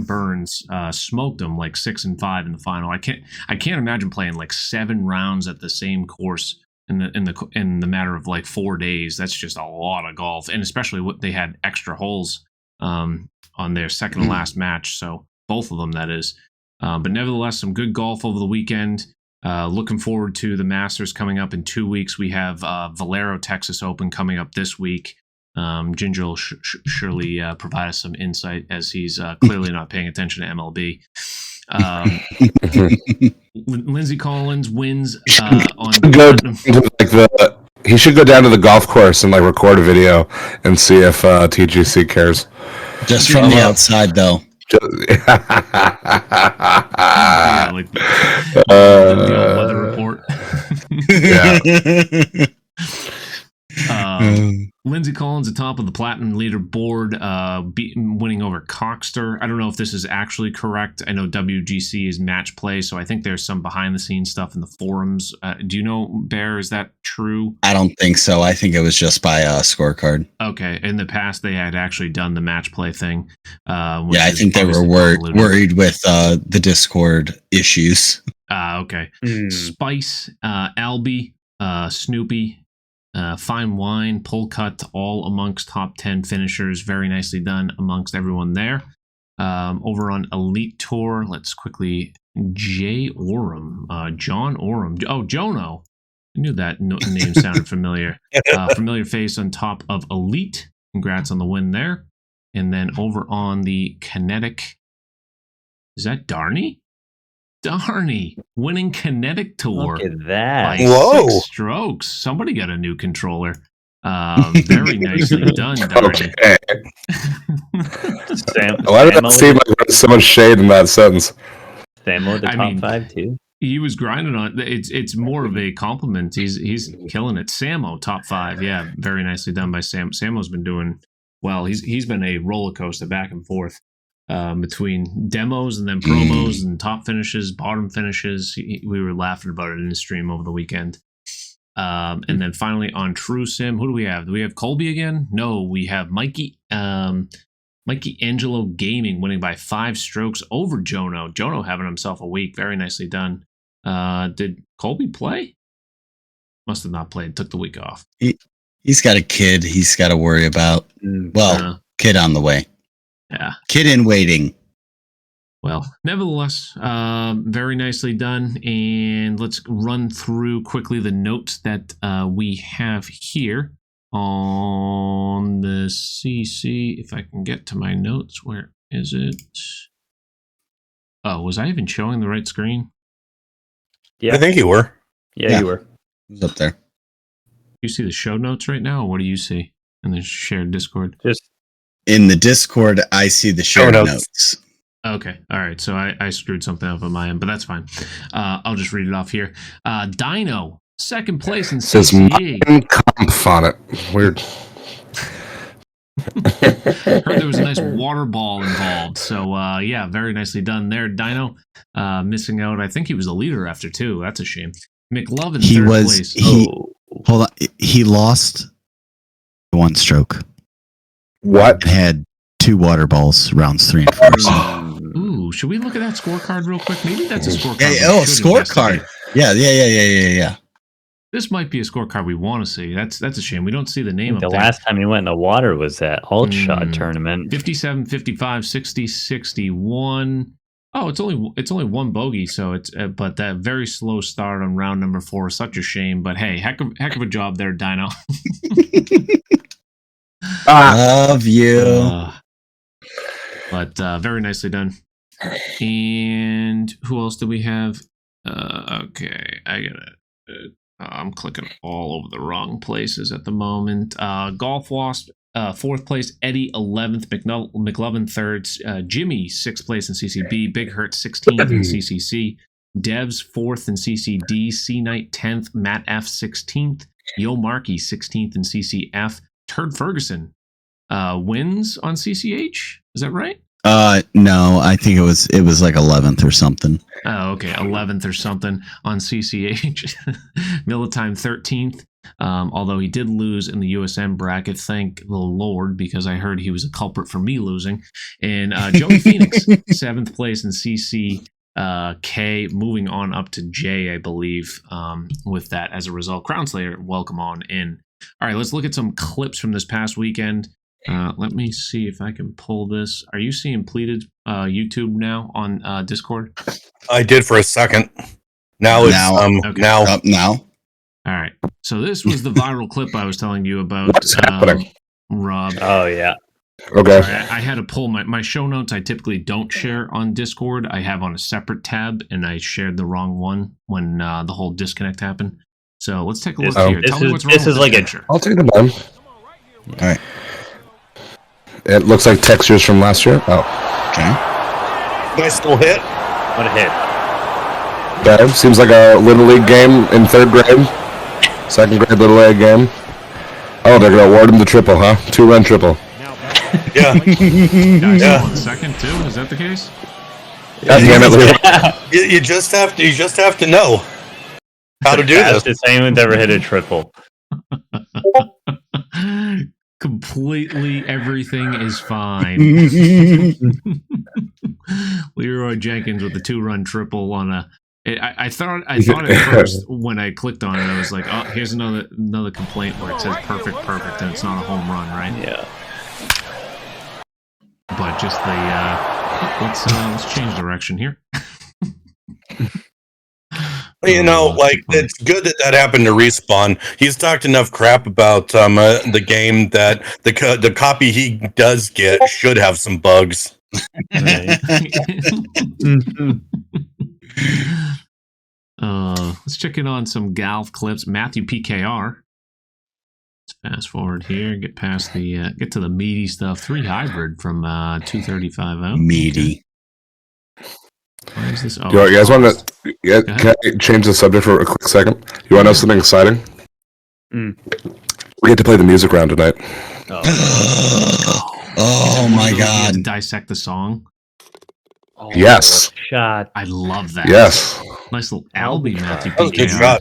Burns smoked him like 6 and 5 in the final. I can't imagine playing like 7 rounds at the same course in the matter of like 4 days. That's just a lot of golf, and especially what they had extra holes on their second to last match. So both of them, that is. But nevertheless, some good golf over the weekend. Looking forward to the Masters coming up in 2 weeks. We have Valero Texas Open coming up this week. Ginger will surely provide us some insight as he's clearly not paying attention to MLB. Lindsey Collins wins on Go platinum. to, he should go down to the golf course and record a video and see if TGC cares. Just from the outside, though. Yeah, like the old weather report. Lindsey Collins atop of the platinum leaderboard, winning over Coxter. I don't know if this is actually correct. I know WGC is match play, so I think there's some behind the scenes stuff in the forums. Do you know, Bear, is that true? I don't think so. I think it was just by scorecard. Okay. In the past, they had actually done the match play thing. I think they were worried with the Discord issues. Okay. Spice, Albie, Snoopy, Fine Wine, Pull Cut, all amongst top 10 finishers. Very nicely done amongst everyone there. Over on Elite Tour, let's quickly... John Oram. Oh, Jono. I knew that name sounded familiar. Familiar face on top of Elite. Congrats on the win there. And then over on the Kinetic... Is that Darney? Darney winning Kinetic Tour. Look at that. By 6 strokes. Somebody got a new controller. Very nicely done, Darney. Okay. Why did that seem like there's so much shade in that sentence? Samo the top 5 too. He was grinding on it. It's more of a compliment. He's killing it. Samo top 5. Yeah, very nicely done by Sam. Samo's been doing well. He's been a roller coaster back and forth. Between demos and then promos and top finishes, bottom finishes. We were laughing about it in the stream over the weekend. And then finally on True Sim, who do we have? Do we have Colby again? No, we have Mikey Angelo Gaming winning by 5 strokes over Jono. Jono having himself a week. Very nicely done. Did Colby play? Must have not played. Took the week off. He's got a kid he's got to worry about. Kid on the way. Yeah. Kid in waiting. Well, nevertheless, very nicely done. And let's run through quickly the notes that we have here on the CC. If I can get to my notes, where is it? Oh, was I even showing the right screen? Yeah, I think you were. Yeah, you were. It was up there. You see the show notes right now, or what do you see in the shared Discord? Just in the Discord, I see the show notes. Okay. All right. So I screwed something up on my end, but that's fine. I'll just read it off here. Dino, second place in CCA. Comp on it. Weird. Heard there was a nice water ball involved. So, yeah, very nicely done there. Dino missing out. I think he was a leader after 2. That's a shame. McLovin, third place. Hold on. He lost 1 stroke. What? Had 2 water balls, rounds 3 and 4. Ooh, should we look at that scorecard real quick? Maybe that's a scorecard. Scorecard. Yeah. This might be a scorecard we want to see. That's a shame. We don't see the name of the last time he went in the water was that Alt Shot tournament. 57, 55, 60, 61. Oh, it's only 1 bogey, so it's but that very slow start on round number 4 is such a shame. But hey, heck of a job there, Dino. Love you. But very nicely done. And who else do we have? Okay, I gotta. I'm clicking all over the wrong places at the moment. Golf Wasp, 4th place. Eddie, 11th. McLovin, 3rd. Jimmy, 6th place in CCB. Big Hurt, 16th in CCC. Devs, 4th in CCD. C Knight, 10th. Matt F, 16th. Yo Markey, 16th in CCF. Turd Ferguson wins on CCH. Is that right? No, I think it was like 11th or something. Oh, okay, 11th or something on CCH. Militime 13th. Although he did lose in the USM bracket, thank the Lord, because I heard he was a culprit for me losing. And Joey Phoenix, 7th place in CC. K, moving on up to J, I believe, with that as a result. Crown Slayer, welcome on in. All right, let's look at some clips from this past weekend. Let me see if I can pull this. Are you seeing Pleated YouTube now on Discord? I did for a second. Now it's okay. now. All right. So this was the viral clip I was telling you about. What's happening? Rob. Oh yeah. Okay. Sorry, I had to pull my show notes. I typically don't share on Discord. I have on a separate tab, and I shared the wrong one when the whole disconnect happened. So let's take a look here. Tell me what's wrong with this picture. I'll take the time. All right. It looks like textures from last year. Oh. Okay. Nice little hit. What a hit. Okay. Seems like a Little League game in 3rd grade. 2nd grade Little League game. Oh, they're going to award him the triple, huh? 2-run triple. Yeah. Yeah. On second too. Is that the case? God damn it, Leo. You just have to know how to do this. Fastest anyone's ever hit a triple. Completely everything is fine. Leroy Jenkins with the 2-run triple on a. I thought at first when I clicked on it, I was like, oh, here's another complaint where it says perfect, and it's not a home run, right? Yeah. But just the let's change direction here. You know, like it's good that happened to Respawn. He's talked enough crap about the game that the copy he does get should have some bugs. Let's check in on some golf clips. Matthew PKR. Let's fast forward here. Get past the get to the meaty stuff. 3 hybrid from 235.0. Meaty. Why is this? Oh, You guys want to? Yeah, can I change the subject for a quick second? You want to know something exciting? We get to play the music round tonight. Oh my God! Dissect the song. Oh, Yes. Shot. I love that. Yes. Nice little Albie, Matthew That was a good PKR. shot.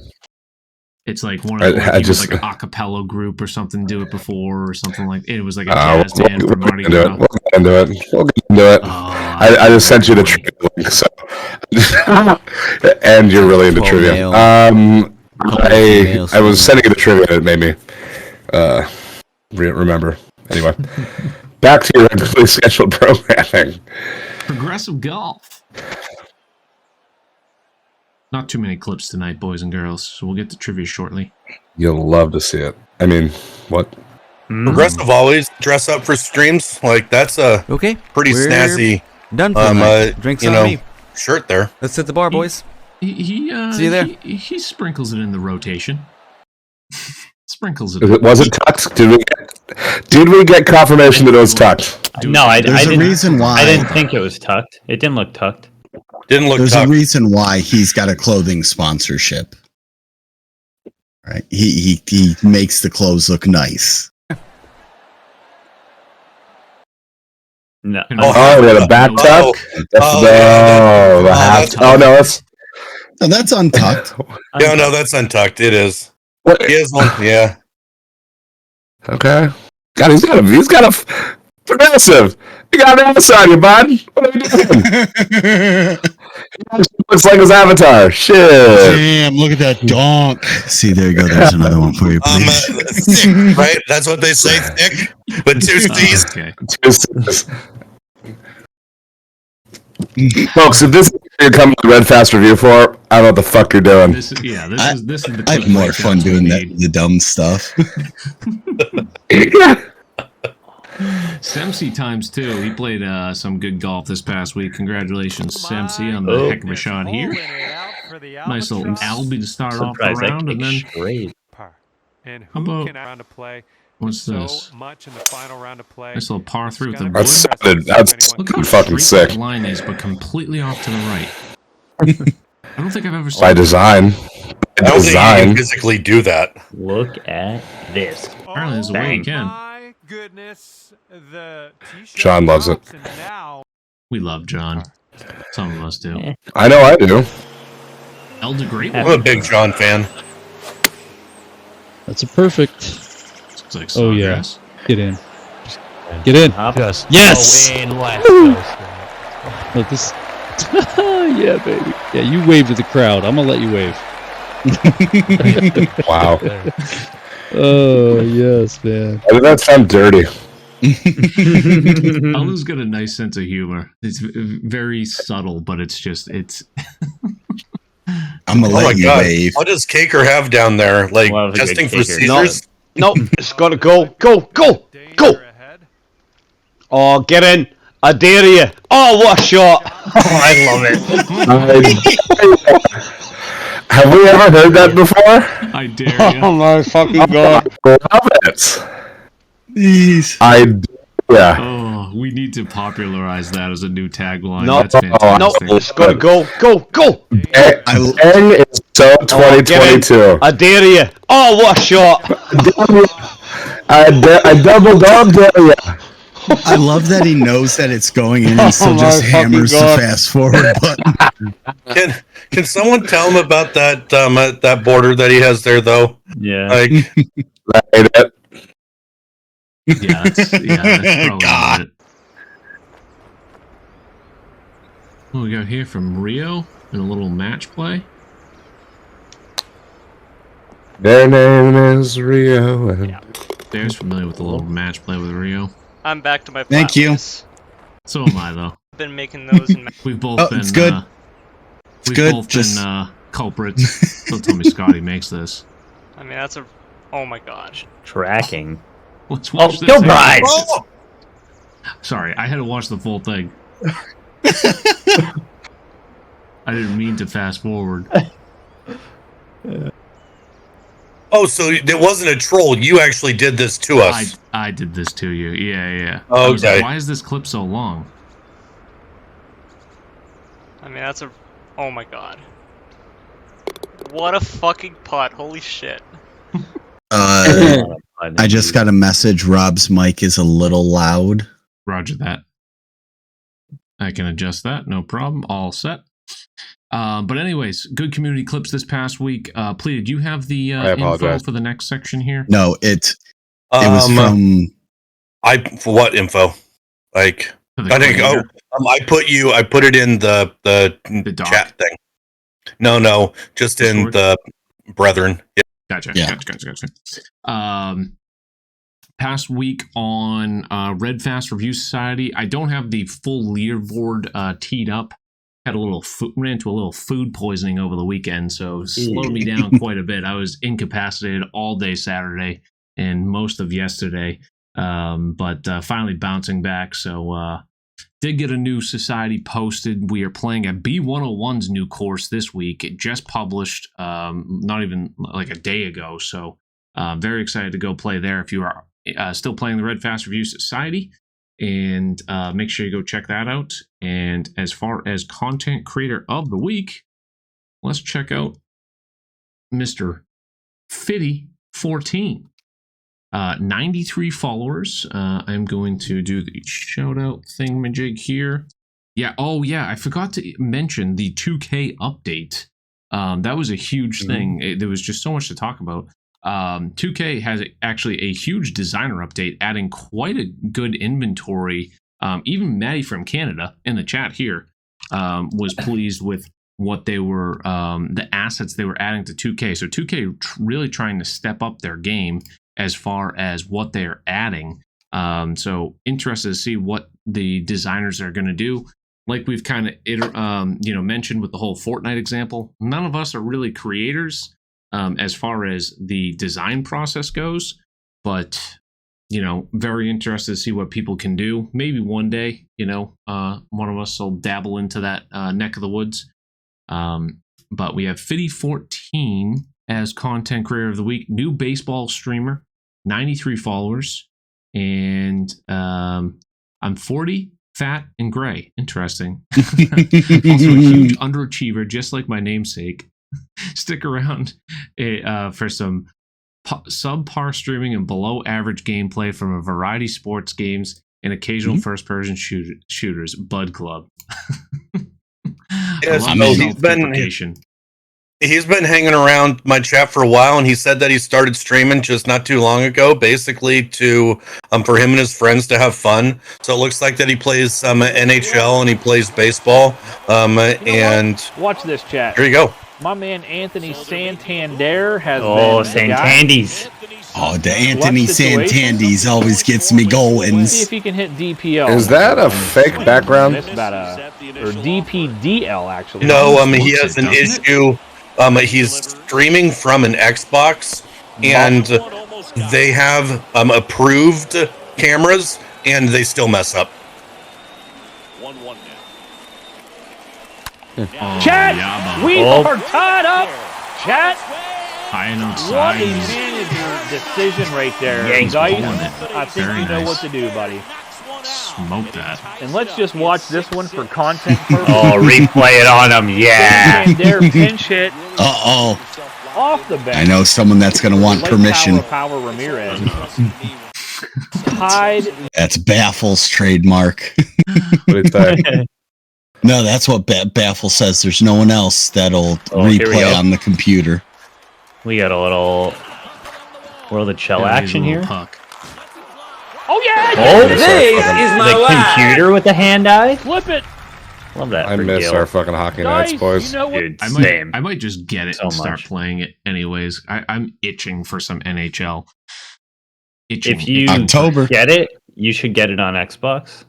It's like one of I like, just- like a acapella group or something do it before or something like it was like a We'll jazz band get from Mardi into it. Gras. We'll get into it. We'll get into it. Oh, I just sent you the trivia link, so and you're really into trivia. I was sending you the trivia and it made me remember. Anyway, back to your regularly scheduled programming. Progressive golf. Not too many clips tonight, boys and girls, so we'll get to trivia shortly. You'll love to see it. I mean, what? Progressive always dress up for streams. Like that's a pretty snazzy Done for the night. Drinks on me. shirt there. Let's hit the bar, boys. See you there. He sprinkles it in the rotation. Sprinkles it. Was it tucked? Did we get confirmation that it was tucked? No, I There's a didn't. reason why. I didn't think it was tucked. It didn't look tucked. Didn't look There's tucked. a reason why he's got a clothing sponsorship. Right? He makes the clothes look nice. No. Oh, we had a back tuck. The half. Oh no, that's No, that's untucked. Yeah, no, that's untucked. It is. what? He is one. Yeah. Okay. God, he's got a progressive. You got an ass on you, bud. What are you doing? Looks like his avatar. Shit. Damn, look at that donk. See, there you go. There's another one for you, please. Thick, right? That's what they say, thick, but 2 C's. Okay. Folks, if this is what you're coming to Red Fast Review for, I don't know what the fuck you're doing. This is the. I have more fun doing the dumb stuff. Semsey times 2. He played some good golf this past week. Congratulations, Semsey, on the heck of a shot here. Nice little Albie to start off the round, and then And how who about can round of play what's so this? much in the final round of play. Nice little par 3 with the That's wood. that's Look how fucking straight sick. that line is, but completely off to the right. I don't think I've ever seen By design. I don't think you can physically do that. Look at this. Apparently, there's a way you can. My goodness, the t-shirt John loves it. drops, and now We love John. Some of us do. I know I do. Elder Great I'm a big John fan. That's a perfect. Looks like Oh yeah, Sawgrass. get in. Get in. Yes. Yes. Go in West Woo! Coast. Look this. Yeah, baby. Yeah, you wave to the crowd. I'm gonna let you wave. Wow. Oh yes, man. Why did that sound dirty? Elder's got a nice sense of humor. It's very subtle, but it's just I'm gonna let you wave. What does Caker have down there? Like Well, testing for Caker. seizures? Nope. It's gotta go. Go. Go. Go. Oh, get in! I dare you! Oh, what a shot! Oh, I love it. Have we ever heard that before? I dare you. Oh my fucking god! I love it. Yeah. Oh, we need to popularize that as a new tagline. No, That's fantastic. no, it's gotta go! Go! Bang is so 2022. I dare you! Oh, what a shot! I double dog dare you. I love that he knows that it's going in and still just hammers the fast forward button. Can someone tell him about that that border that he has there though? Yeah. Like Yeah, that's probably not it. What we got here from Rio in a little match play. Their name is Rio. There's familiar with the little match play with Rio. I'm back to my Thank you. So am I, though. I've been making those. We've both been. It's good. We've good. both been culprits. Don't tell me Scotty makes this. I mean, that's a. Oh my gosh. Tracking. Let's watch this. Kill Bride! oh, Sorry, I had to watch the full thing. I didn't mean to fast forward. oh, so it wasn't a troll. You actually did this to us. I did this to you. Yeah. Okay. I was like, why is this clip so long? I mean, that's a. Oh my god. What a fucking putt. Holy shit. I just got a message. Rob's mic is a little loud. Roger that. I can adjust that. No problem. All set. But anyways, good community clips this past week. Please, do you have the info for the next section here? No, it was from. For what info? Like I think. Oh, I put it in the chat thing. No, just in the brethren. Yeah. Gotcha. Past week on Red Fast Review Society, I don't have the full leaderboard teed up. Had a little ran into a little food poisoning over the weekend, so slowed me down quite a bit. I was incapacitated all day Saturday and most of yesterday, but finally bouncing back. So did get a new society posted. We are playing a B101's new course this week. It just published not even like a day ago, so very excited to go play there. If you are still playing the Red Fast Review Society, and make sure you go check that out. And as far as content creator of the week, let's check out Mr. Fitty14. 93 followers. I'm going to do the shout out thingamajig here. Yeah, I forgot to mention the 2K update. That was a huge thing. There was just so much to talk about. 2K has actually a huge designer update, adding quite a good inventory. Even Maddie from Canada in the chat here was pleased with what they were, the assets they were adding to 2K. So 2K really trying to step up their game as far as what they're adding. So interested to see what the designers are going to do. Like we've kind of mentioned with the whole Fortnite example, none of us are really creators as far as the design process goes, but very interested to see what people can do. Maybe one day, one of us will dabble into that neck of the woods. But we have Fitty14 as content creator of the week, new baseball streamer, 93 followers, and I'm 40, fat, and gray. Interesting. Also a huge underachiever, just like my namesake. Stick around for some subpar streaming and below average gameplay from a variety of sports games and occasional first person shooters. Bud Club. Yes, he's been hanging around my chat for a while, and he said that he started streaming just not too long ago, basically to for him and his friends to have fun. So it looks like that he plays NHL and he plays baseball. And watch this chat. Here you go. My man Anthony Santander has Santandes. Oh, the Anthony Santandes always gets me going. Let's see if he can hit DPL. Is that a fake background? Or DPDL, actually. No, he has an issue. He's streaming from an Xbox, and they have approved cameras, and they still mess up. 1-1 now. Chat, yeah, we are tied up. Chat, high and what outside. a manager decision right there. Yanks Dice, pulling it. I think Very you know nice. what to do, buddy. Smoke that. And let's just watch this one for content purposes. Oh, replay it on him. Yeah. And their pinch hit Uh-oh. off the bench. I know someone that's going to want Late permission. Power Ramirez. Tied. That's Baffle's trademark. What is that? No, that's what Baffle says. There's no one else that'll Oh, here we replay go. on the computer. We got a little World of Shell action here. Puck. Oh, yeah. Oh, this is my the computer with the hand eye. Flip it. Love that. I for miss Gil. our fucking hockey Dice, nights, boys. you know what? Dude, I same. might just get it So and start much. playing it anyways. I'm itching for some NHL. Itching. If you October. get it, you should get it on Xbox.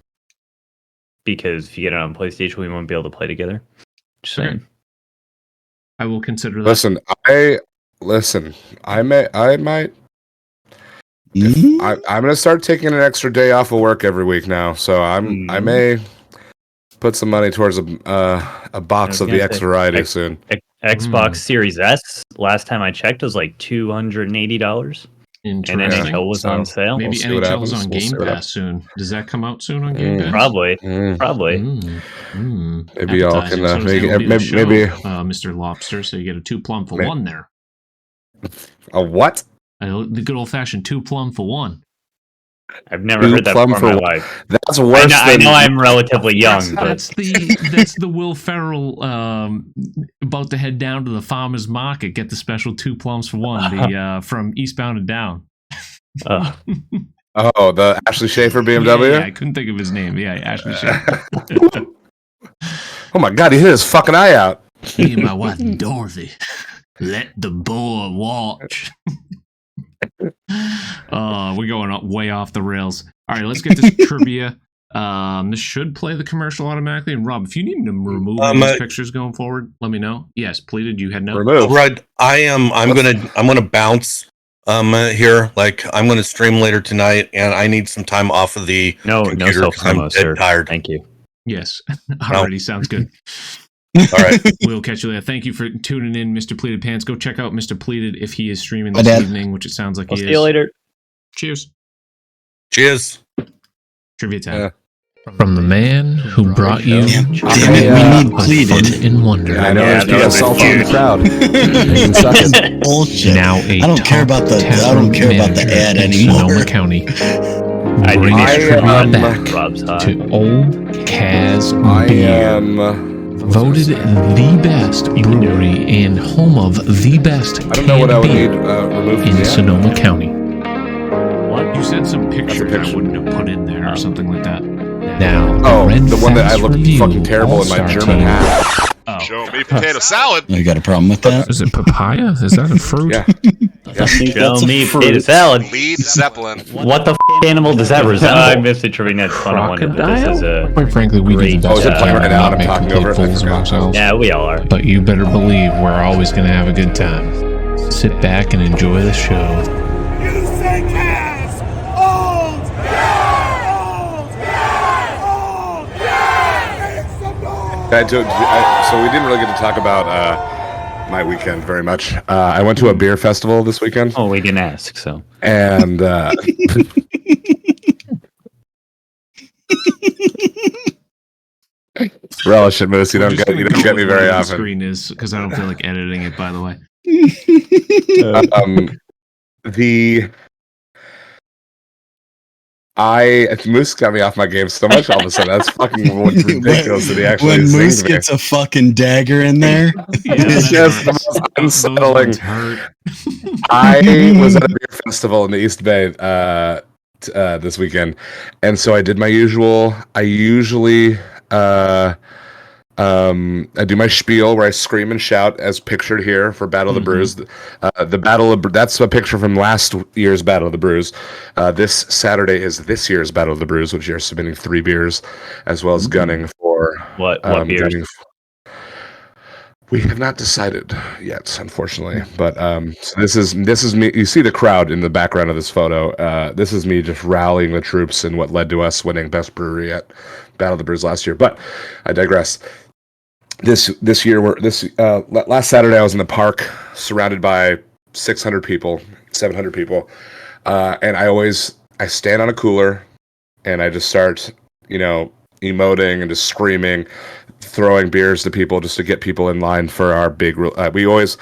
Because if you get it on PlayStation, we won't be able to play together. Just saying. Okay. I will consider that. Listen, I might. Mhm. I'm gonna start taking an extra day off of work every week now, so I may put some money towards a box I of was the gonna X say, variety soon. Xbox Series S, last time I checked, was like $280. And Interesting. NHL was on sale. Maybe We'll see what NHL's happens. on We'll see Game what Pass soon. Does that come out soon on Game Pass? Probably. Mm. Probably. Maybe y'all Appetizing. can So make it'll be it. the show, Maybe Mr. Lobster. So you get a 2 plum for May- one there. a what? The good old fashioned 2 plum for one. I've never Two heard that plum before in for my one. life. That's I worse know, I than. know I'm relatively young, but That's the Will Ferrell about to head down to the farmer's market, get the special 2 plums for one. The from Eastbound and Down. Oh, the Ashley Schaefer BMW. Yeah, I couldn't think of his name. Yeah, Ashley Schaefer. Oh my God, he hit his fucking eye out. Me and my wife Dorothy. Let the boy watch. We're going way off the rails. All right, let's get this trivia. This should play the commercial automatically. And Rob, if you need to remove these pictures going forward, let me know. Yes, pleaded. You had no. Remove. Right, I'm gonna bounce here. Like I'm gonna stream later tonight, and I need some time off of the computer 'cause I'm dead tired. Thank you. Yes, already sounds good. All right, we'll catch you later. Thank you for tuning in, Mr. Pleated Pants. Go check out Mr. Pleated if he is streaming this evening, which it sounds like he is. See you later. Cheers. Cheers. Trivia time. From the man who brought you Damn it, we need Pleated. in wonder. I know there's people salty in the crowd. They can suck it. Bullshit. Now I don't care about the ad anymore. Sonoma County. I Bring do trivia back Rob's hot. to Old Kaz I Beer. am. Voted the best brewery and home of the best I don't know what I would canned need beer removed in from the Sonoma County. What? You said some picture I picture. wouldn't have put in there or something like that. Now, Oh, Red the one that I Fast looked Review fucking terrible in my All-Star German team. hat. Oh. Show me potato salad. You got a problem with that? Is it papaya? Is that a fruit? Yeah. Show me potato salad. Lead Zeppelin. What the animal does that resemble? I missed the trivia net fun. I wondered if this is a. Quite frankly, we do the Great. best Oh, is it we playing can right to now not and I'm make talking complete over it? fools of ourselves. Yeah, we all are. But you better believe we're always going to have a good time. Sit back and enjoy the show. You say Cavs! Old! Old! Old! Make some noise! So we didn't really get to talk about my weekend very much. I went to a beer festival this weekend, Oh, we didn't ask, so. and relish it, Moose. You don't get me very The often. screen is because I don't feel like editing it. By the way, Moose got me off my game so much all of a sudden. That's fucking ridiculous that he actually When sings Moose me. gets a fucking dagger in there, It's just the most unsettling. ones hurt. I was at a beer festival in the East Bay this weekend, and so I did my usual. I do my spiel where I scream and shout as pictured here for Battle of the Brews. The Battle of that's a picture from last year's Battle of the Brews. This Saturday is this year's Battle of the Brews, which you're submitting 3 beers, as well as gunning for What beers? gunning We have not decided yet, unfortunately. But so this is me. You see the crowd in the background of this photo. This is me just rallying the troops in what led to us winning Best Brewery at Battle of the Brews last year. But I digress. This year, last Saturday, I was in the park, surrounded by 600 people, 700 people, and I stand on a cooler, and I just start, emoting and just screaming, throwing beers to people just to get people in line for our big. We always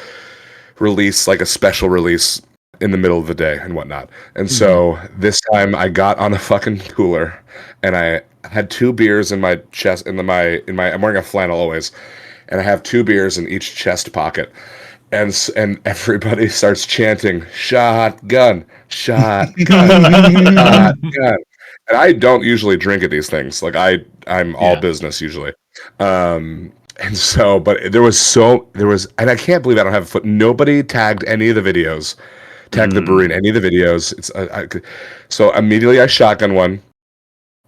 release like a special release in the middle of the day and whatnot. And so this time I got on a fucking cooler, and I had 2 beers in my chest. I'm wearing a flannel always, and I have 2 beers in each chest pocket. And everybody starts chanting shotgun, shotgun, shotgun. And I don't usually drink at these things. Like I'm all business usually. And so, but there was, and I can't believe I don't have a foot. Nobody tagged any of the videos, tagged the brewery in any of the videos. So immediately I shotgun one,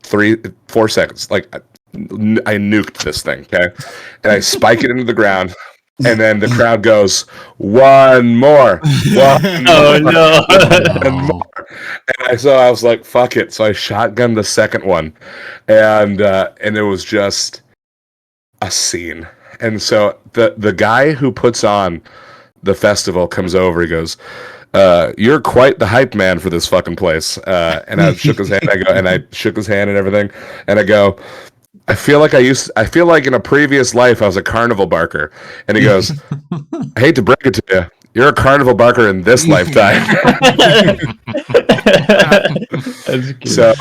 3-4 seconds. Like I nuked this thing. Okay. And I spike it into the ground. And then the crowd goes, one more. Oh, no. One more. And so I was like, fuck it. So I shotgunned the second one. And it was just a scene. And so the guy who puts on the festival comes over. He goes, you're quite the hype man for this fucking place. And I shook his hand. I shook his hand and everything. And I go, I feel like in a previous life I was a carnival barker. And he goes, I hate to break it to you, you're a carnival barker in this lifetime. So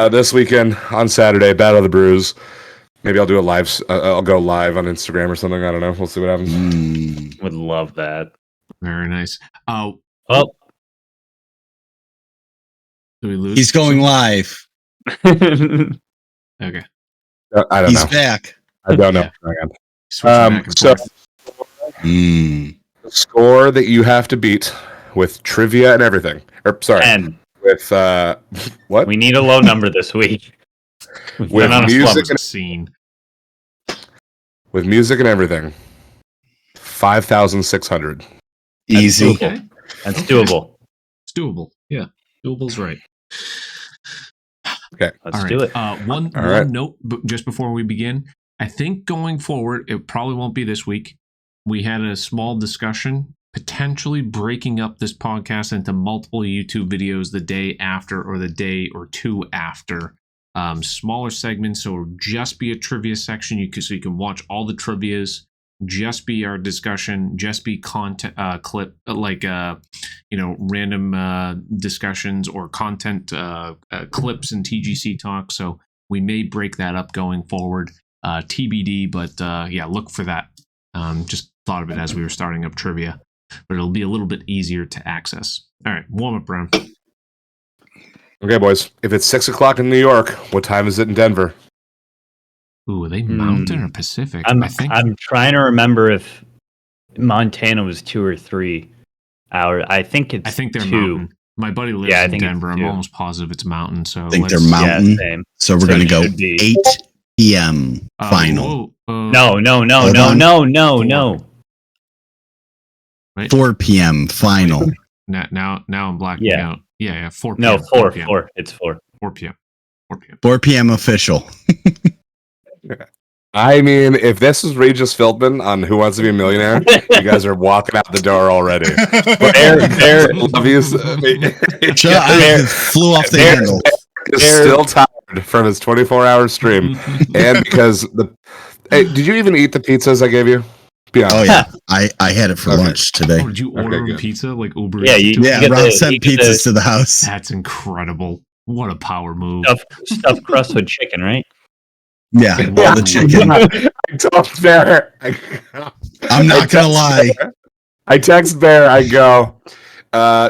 this weekend on Saturday, Battle of the Brews. Maybe I'll do a live. I'll go live on Instagram or something. I don't know. We'll see what happens. Would love that. Very nice. Oh, did we lose? He's going live. Okay. I don't He's know. back. I don't know. Yeah. So the score that you have to beat with trivia and everything. Or sorry, 10. With what? We need a low number this week. With music and scene. With music and everything. 5,600. Easy. Okay. That's doable. It's doable. Yeah. Doable's right. Okay. Let's do it. One note just before we begin. I think going forward, it probably won't be this week. We had a small discussion, potentially breaking up this podcast into multiple YouTube videos the day after or the day or two after. Smaller segments, so just be a trivia section. So you can watch all the trivias. Just be our discussion. Just be content clip like random discussions or content clips and TGC talk. So we may break that up going forward. TBD, but look for that. Just thought of it as we were starting up trivia, but it'll be a little bit easier to access. All right, warm up round. Okay, boys. If it's 6:00 in New York, what time is it in Denver? Ooh, are they Mountain or Pacific? I'm trying to remember if Montana was 2 or 3 hours. I think they're 2. Mountain. My buddy lives in Denver. I'm almost positive it's Mountain. So I think they're Mountain. Yeah, same. So we're going to go 8 p.m. final. No. Right? 4 p.m. final. Now I'm blacking out. Yeah, 4 p.m. No, 4 p.m. 4. It's 4. 4 p.m. 4 p.m. 4 p.m. official. I mean, if this is Regis Philbin on Who Wants to Be a Millionaire, you guys are walking out the door already. But Bear love you. Bear flew off the handle. Is still tired from his 24-hour stream, and because hey, did you even eat the pizzas I gave you? Oh yeah, I had it for lunch today. Oh, did you order pizza like Uber? Yeah, Rob sent pizzas to the house. That's incredible. What a power move. Stuffed crust with chicken, right? Yeah, all the chicken. I told Bear. I'm not gonna lie. I text Bear. I go,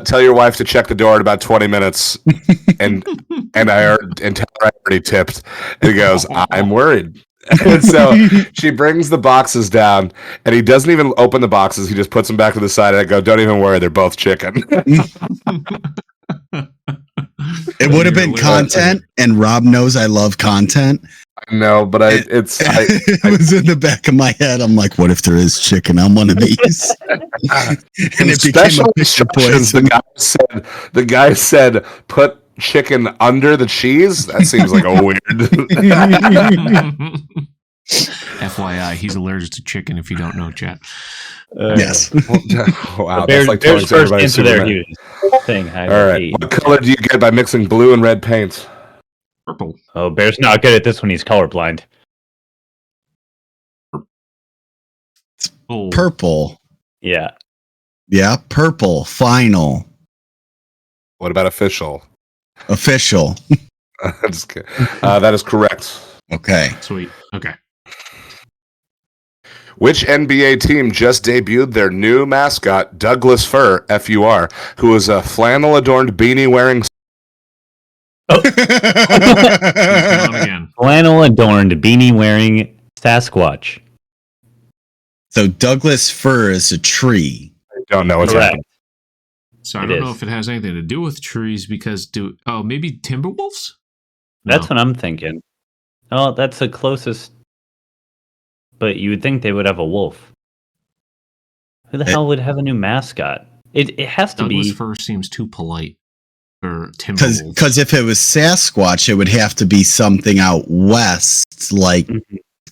tell your wife to check the door in about 20 minutes, and tell her I already tipped. And he goes, I'm worried. And so she brings the boxes down, and he doesn't even open the boxes. He just puts them back to the side. And I go, don't even worry, they're both chicken. It would have been content, and Rob knows I love content. No, but it was in the back of my head. I'm like, what if there is chicken on one of these? And it became special a picture instructions. poison. The guy said, put chicken under the cheese. That seems like a weird. FYI, he's allergic to chicken. If you don't know, chat. Yes. Wow, Bears, that's like Bears telling first everybody answer there, Superman. Hughes. Thing. All right. What color do you get by mixing blue and red paint? Purple. Oh, Bear's not good at this when he's colorblind. Purple. Yeah. Yeah, purple. Final. What about official? Official. Just kidding. That is correct. Okay. Sweet. Okay. Which NBA team just debuted their new mascot, Douglas Fur, F-U-R, who is a flannel-adorned beanie-wearing... Again. Flannel-adorned, beanie-wearing Sasquatch. So Douglas Fir is a tree. I don't know what's Correct. happening. So I It don't know is. if it has anything to do with trees because maybe Timberwolves? That's what I'm thinking. Oh, that's the closest. But you would think they would have a wolf. Who the hell would have a new mascot? It has to Douglas be. Fir seems too polite for Timberwolves. Because if it was Sasquatch, it would have to be something out west, like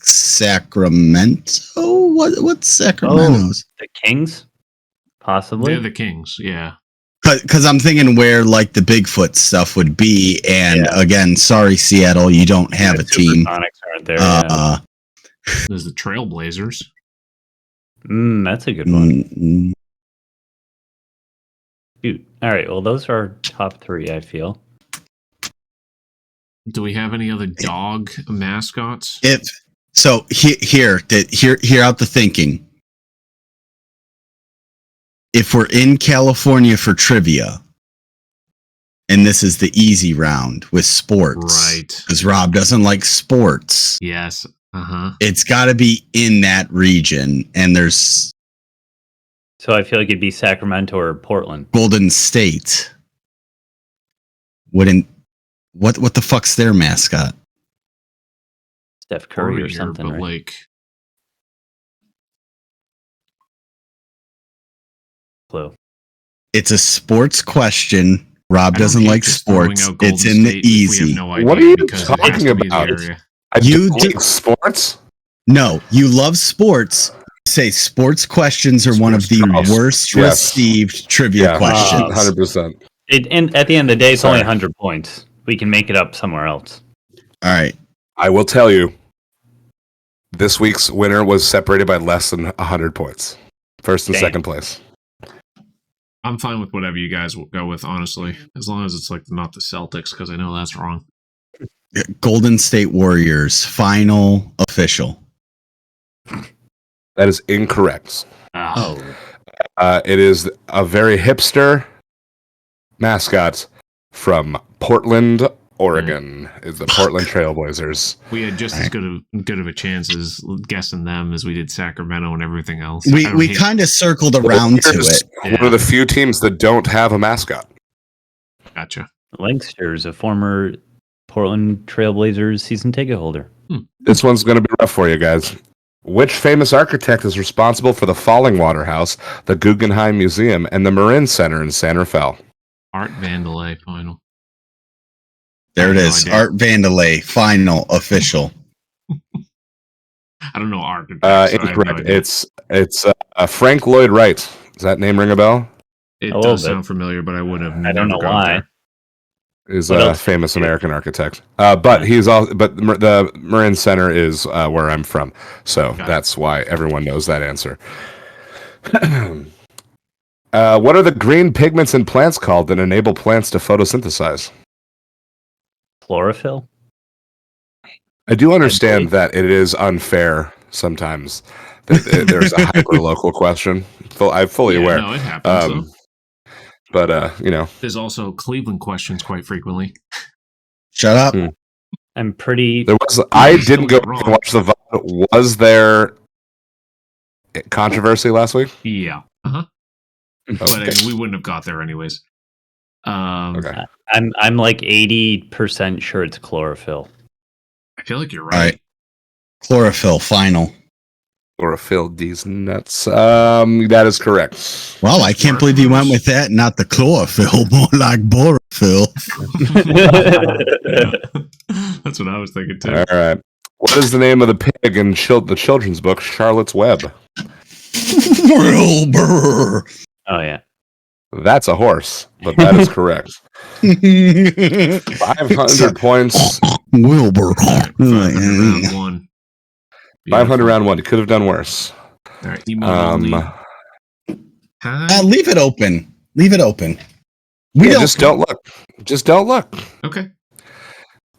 Sacramento. What's Sacramento's? The Kings? Possibly. They're the Kings, yeah. Because I'm thinking where like the Bigfoot stuff would be, and again, sorry Seattle, you don't have a team. Supersonics aren't there. There's the Trailblazers. That's a good one. Shoot. All right. Well, those are top three, I feel. Do we have any other dog mascots? Hear out the thinking. If we're in California for trivia, and this is the easy round with sports, right? Because Rob doesn't like sports. Yes. It's got to be in that region, and there's. So I feel like it'd be Sacramento or Portland. Golden State. What the fuck's their mascot? Steph Curry or Warrior, something, but right? like Clue. It's a sports question. Rob I don't doesn't hate like just throwing sports. out Golden It's in the State if we easy. have no idea What are you because it has talking to be the about? area. You do sports? No, you love sports. Say sports questions are one of the worst received trivia questions. 100%. And at the end of the day, it's only 100 points. We can make it up somewhere else. All right. I will tell you, this week's winner was separated by less than 100 points. First and second place. I'm fine with whatever you guys will go with, honestly, as long as it's like not the Celtics, because I know that's wrong. Golden State Warriors, final official. That is incorrect. Oh. It is a very hipster mascot from Portland, Oregon. Is the Portland Trailblazers. We had just as good of a chance as guessing them as we did Sacramento and everything else. We kind of circled around to it. One of the few teams that don't have a mascot. Gotcha. Lankster's a former Portland Trailblazers season ticket holder. This one's going to be rough for you guys. Which famous architect is responsible for the Fallingwater House, the Guggenheim Museum, and the Marin Center in San Rafael? Art Vandelay, final. There it is. Art Vandelay, final official. I don't know art. Incorrect. It's Frank Lloyd Wright. Does that name ring a bell? It does sound familiar, but I would have. I don't know why. Is a famous American architect, but he's all. But the Marin Center is where I'm from, so that's why everyone knows that answer. What are the green pigments in plants called that enable plants to photosynthesize? Chlorophyll? I do understand that it is unfair sometimes. There's a hyper-local question. I'm fully aware. No, it happens. But, There's also Cleveland questions quite frequently. Shut up. I'm pretty... I didn't go and watch the VOD. Was there controversy last week? Yeah. Uh-huh. But I mean, we wouldn't have got there anyways. I'm like 80% sure it's chlorophyll. I feel like you're All right. right. Chlorophyll, final. Chlorophyll, these nuts. That is correct. Wow, I can't believe you went with that, not the chlorophyll, more like borophyll. That's what I was thinking too. All right. What is the name of the pig in the children's book Charlotte's Web? Wilbur. Oh yeah. That's a horse, but that is correct. 500 points. Wilbur. 500 round one. 500 round one. You could have done worse. All right, only. Leave it open. Leave it open. Just don't look. Just don't look. Okay.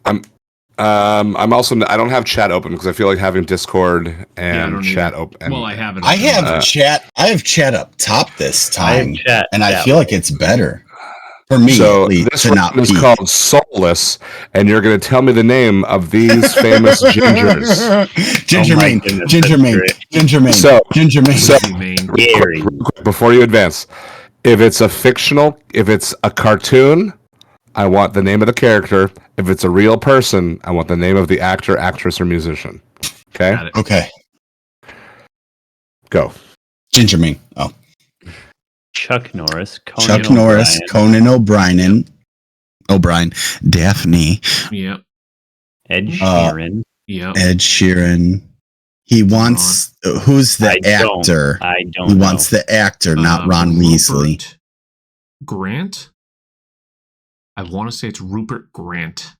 I'm also. I don't have chat open because I feel like having Discord and chat open. Well, I have it. I have chat. I have chat up top this time, and I feel like it's better for me. So at least, this to one not is peek. called Soulless, and you're going to tell me the name of these famous gingers. Gingermain, Gingermain, So, Gingermain. quick, before you advance, if it's a cartoon, I want the name of the character. If it's a real person, I want the name of the actor, actress, or musician. Okay? Okay. Go. Gingermain. Oh. Chuck Norris. Conan O'Brien. Daphne. Yep. Ed Sheeran. Yep. Ed Sheeran. He wants. Who's the actor? I don't He know. wants the actor, not Ron Weasley. Grant? I want to say it's Rupert Grant.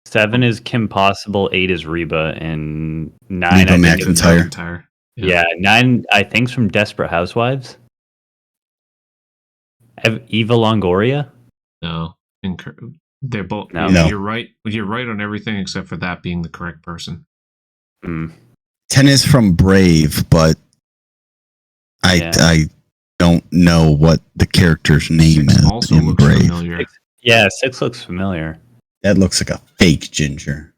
7 is Kim Possible, 8 is Reba, and 9 Reba I think is McEntire. Yeah, 9 I think's from Desperate Housewives. Eva Longoria? No. They're both. No. You're right. You're right on everything except for that being the correct person. 10 is from Brave, but I don't know what the character's name is Also in looks Brave. familiar. Yeah, 6 looks familiar. That looks like a fake ginger.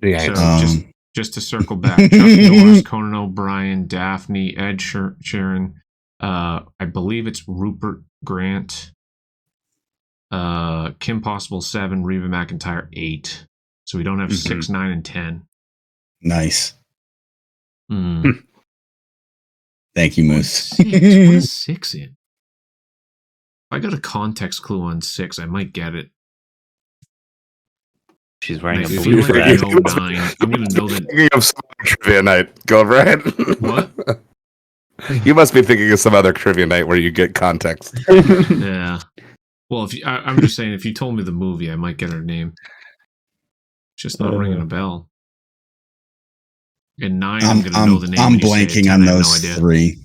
So just to circle back, Chuck Norris, Conan O'Brien, Daphne, Ed Sheeran. I believe it's Rupert Grant. Kim Possible 7, Reba McEntire 8. So we don't have 6, 9, and 10. Nice. Mm. Thank you, Moose. What is 6 in? If I got a context clue on 6, I might get it. She's wearing a I blue feel like I dress. know 9. I'm going to know that. Thinking of some other trivia night. Go, Brian. What? You must be thinking of some other trivia night where you get context. Yeah. Well, I'm just saying, if you told me the movie, I might get her name. Just not ringing a bell. And 9, I'm going to know the name. I'm when you say it. blanking 10, on I have those no idea. 3.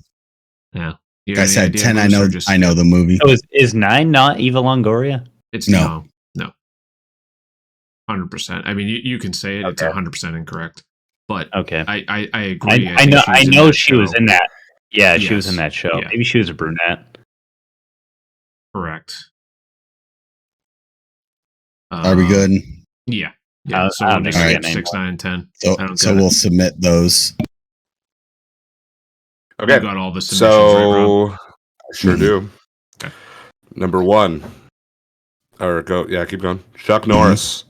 Yeah. Like I said 10. I know the movie. Oh, is 9 not Eva Longoria? It's no. 100%. I mean, you can say it. Okay. It's 100% incorrect. But okay, I agree. I know she was in that. Yeah, she Yes. was in that show. Yeah. Maybe she was a brunette. Correct. Are we good? Yeah. Yeah. So I we'll don't just think skip we 6, 9, and 10. So we'll submit those. Okay. You got all the submissions right, Rob? I sure do. Okay. Number 1. Or go. Yeah, keep going. Chuck Norris.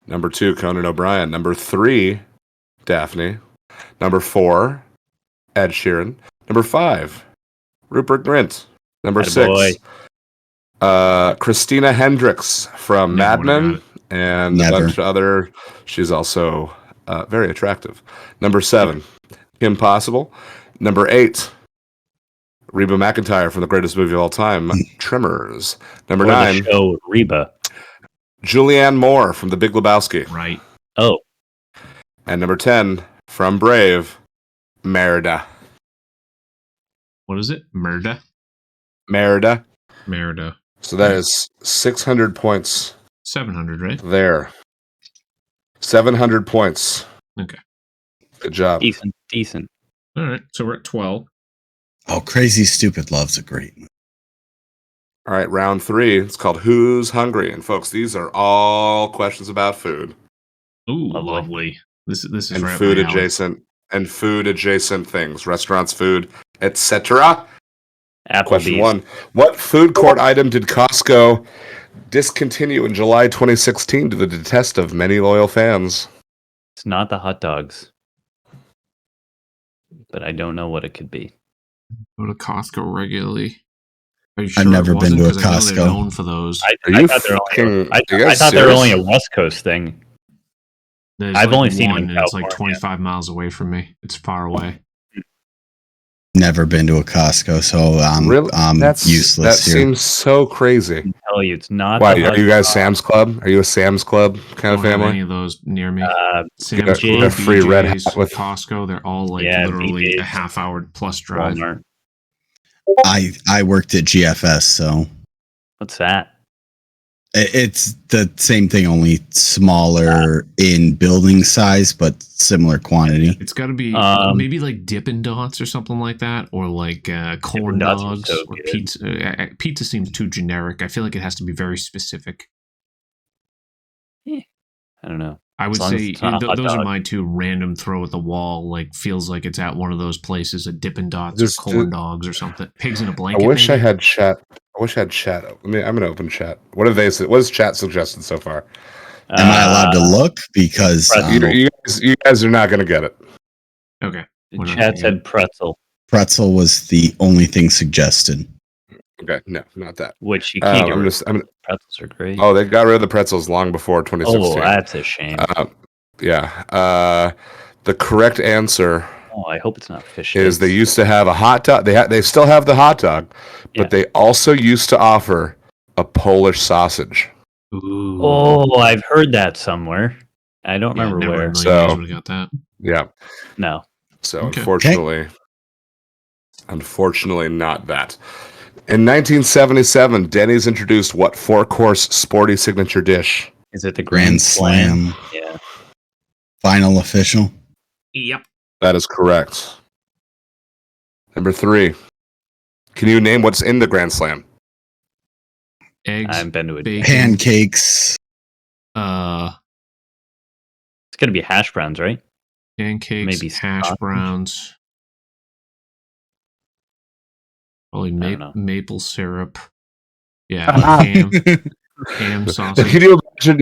Number 2, Conan O'Brien. Number 3, Daphne. Number 4, Ed Sheeran. Number 5, Rupert Grint. Number 6, Christina Hendricks from Mad Men and a bunch of other. She's also very attractive. Number 7, Kim Possible. Number 8, Reba McEntire from the greatest movie of all time, Tremors. Number Or 9, the show Reba. Julianne Moore from The Big Lebowski. Right. Oh. And number 10, from Brave, Merida. What is it? Merida? Merida. So that is 600 points. 700, right? There. 700 points. Okay. Good job. Decent. All right. So we're at 12. Oh, Crazy Stupid Love's a great movie. All right, round 3. It's called Who's Hungry? And folks, these are all questions about food. Ooh, lovely. This is and right food up my alley. adjacent things, restaurants, food, etc. Applebee's. Question 1: what food court item did Costco discontinue in July 2016 to the detest of many loyal fans? It's not the hot dogs, but I don't know what it could be. Go to Costco regularly. Are you I've sure never it been wasn't? to a 'Cause I know they're Costco. known for those. I thought they were only a West Coast thing. There's I've like only seen them one, in and it's like California. 25 miles away from me. It's far away. Never been to a Costco, so I'm useless That here. seems so crazy. I tell you, it's not. Why the are you hot guys dog. Sam's Club? Are you a Sam's Club kind of Don't have any family? of those near me. Get Sam's Club, a free Red BJ's, Hat with Costco, they're all like Yeah, literally BJ's, a half-hour plus drive. Walmart. I worked at GFS, so What's that? it's the same thing, only smaller in building size, but similar quantity. It's got to be maybe like Dippin' Dots or something like that, or like corn Dots are dogs so or good. pizza. Pizza seems too generic. I feel like it has to be very specific. I don't know. I would As long as say it's not a hot those are dog. my two random throw at the wall. Like feels like it's at one of those places, a Dippin' Dots Just- or corn dogs or something. Pigs in a I blanket. wish I maybe? had chat. I wish I had chat. I'm gonna open chat. What have they said? What has chat suggested so far? Am I allowed to look? Because You guys are not gonna get it. Okay. The chat said pretzel, pretzel was the only thing suggested. Okay, no, not that. which you can't get I'm rid just. I'm. Pretzels are great. Oh, they got rid of the pretzels long before 2016. Oh, that's a shame. Yeah. The correct answer Oh, I hope it's not fish. is they used to have a hot dog. They still have the hot dog, but they also used to offer a Polish sausage. Ooh. Oh, I've heard that somewhere. I don't Yeah, remember never where. in a million So- years would have got that. Yeah. No. So Okay. unfortunately, not that. In 1977, Denny's introduced what four-course sporty signature dish? Is it the Grand Slam. Yeah. Final official. Yep. That is correct. Number 3. Can you name what's in the Grand Slam? Eggs. I haven't been to a bacon, Pancakes. It's gonna be hash browns, right? pancakes, Maybe hash sausage. browns. Probably I don't know. maple syrup. Yeah, ham sausage. Can you imagine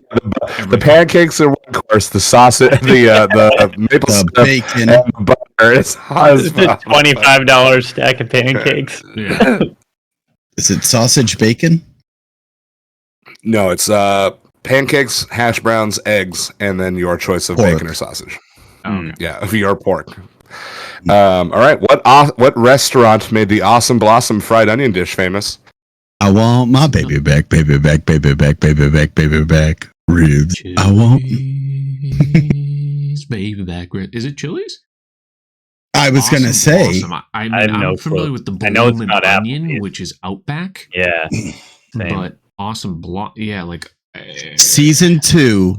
the pancakes are one course, the sausage, the maple The syrup, bacon. and the butter is hot as fuck. $25 stack of pancakes. Yeah. Is it sausage bacon? No, it's pancakes, hash browns, eggs, and then your choice of Pork. bacon or sausage. Okay. Yeah, of your pork. All right, what restaurant made the Awesome Blossom fried onion dish famous? I want my baby back, baby back, baby back, baby back, baby back. Ribs. I want. Chili's, baby back rib. Is it Chili's? I was Awesome gonna say. Blossom. I mean, I have no I'm familiar clue. with the I know it's bloom and not onion, Applebee's. which is Outback. Yeah. Same. But awesome yeah, like Season 2,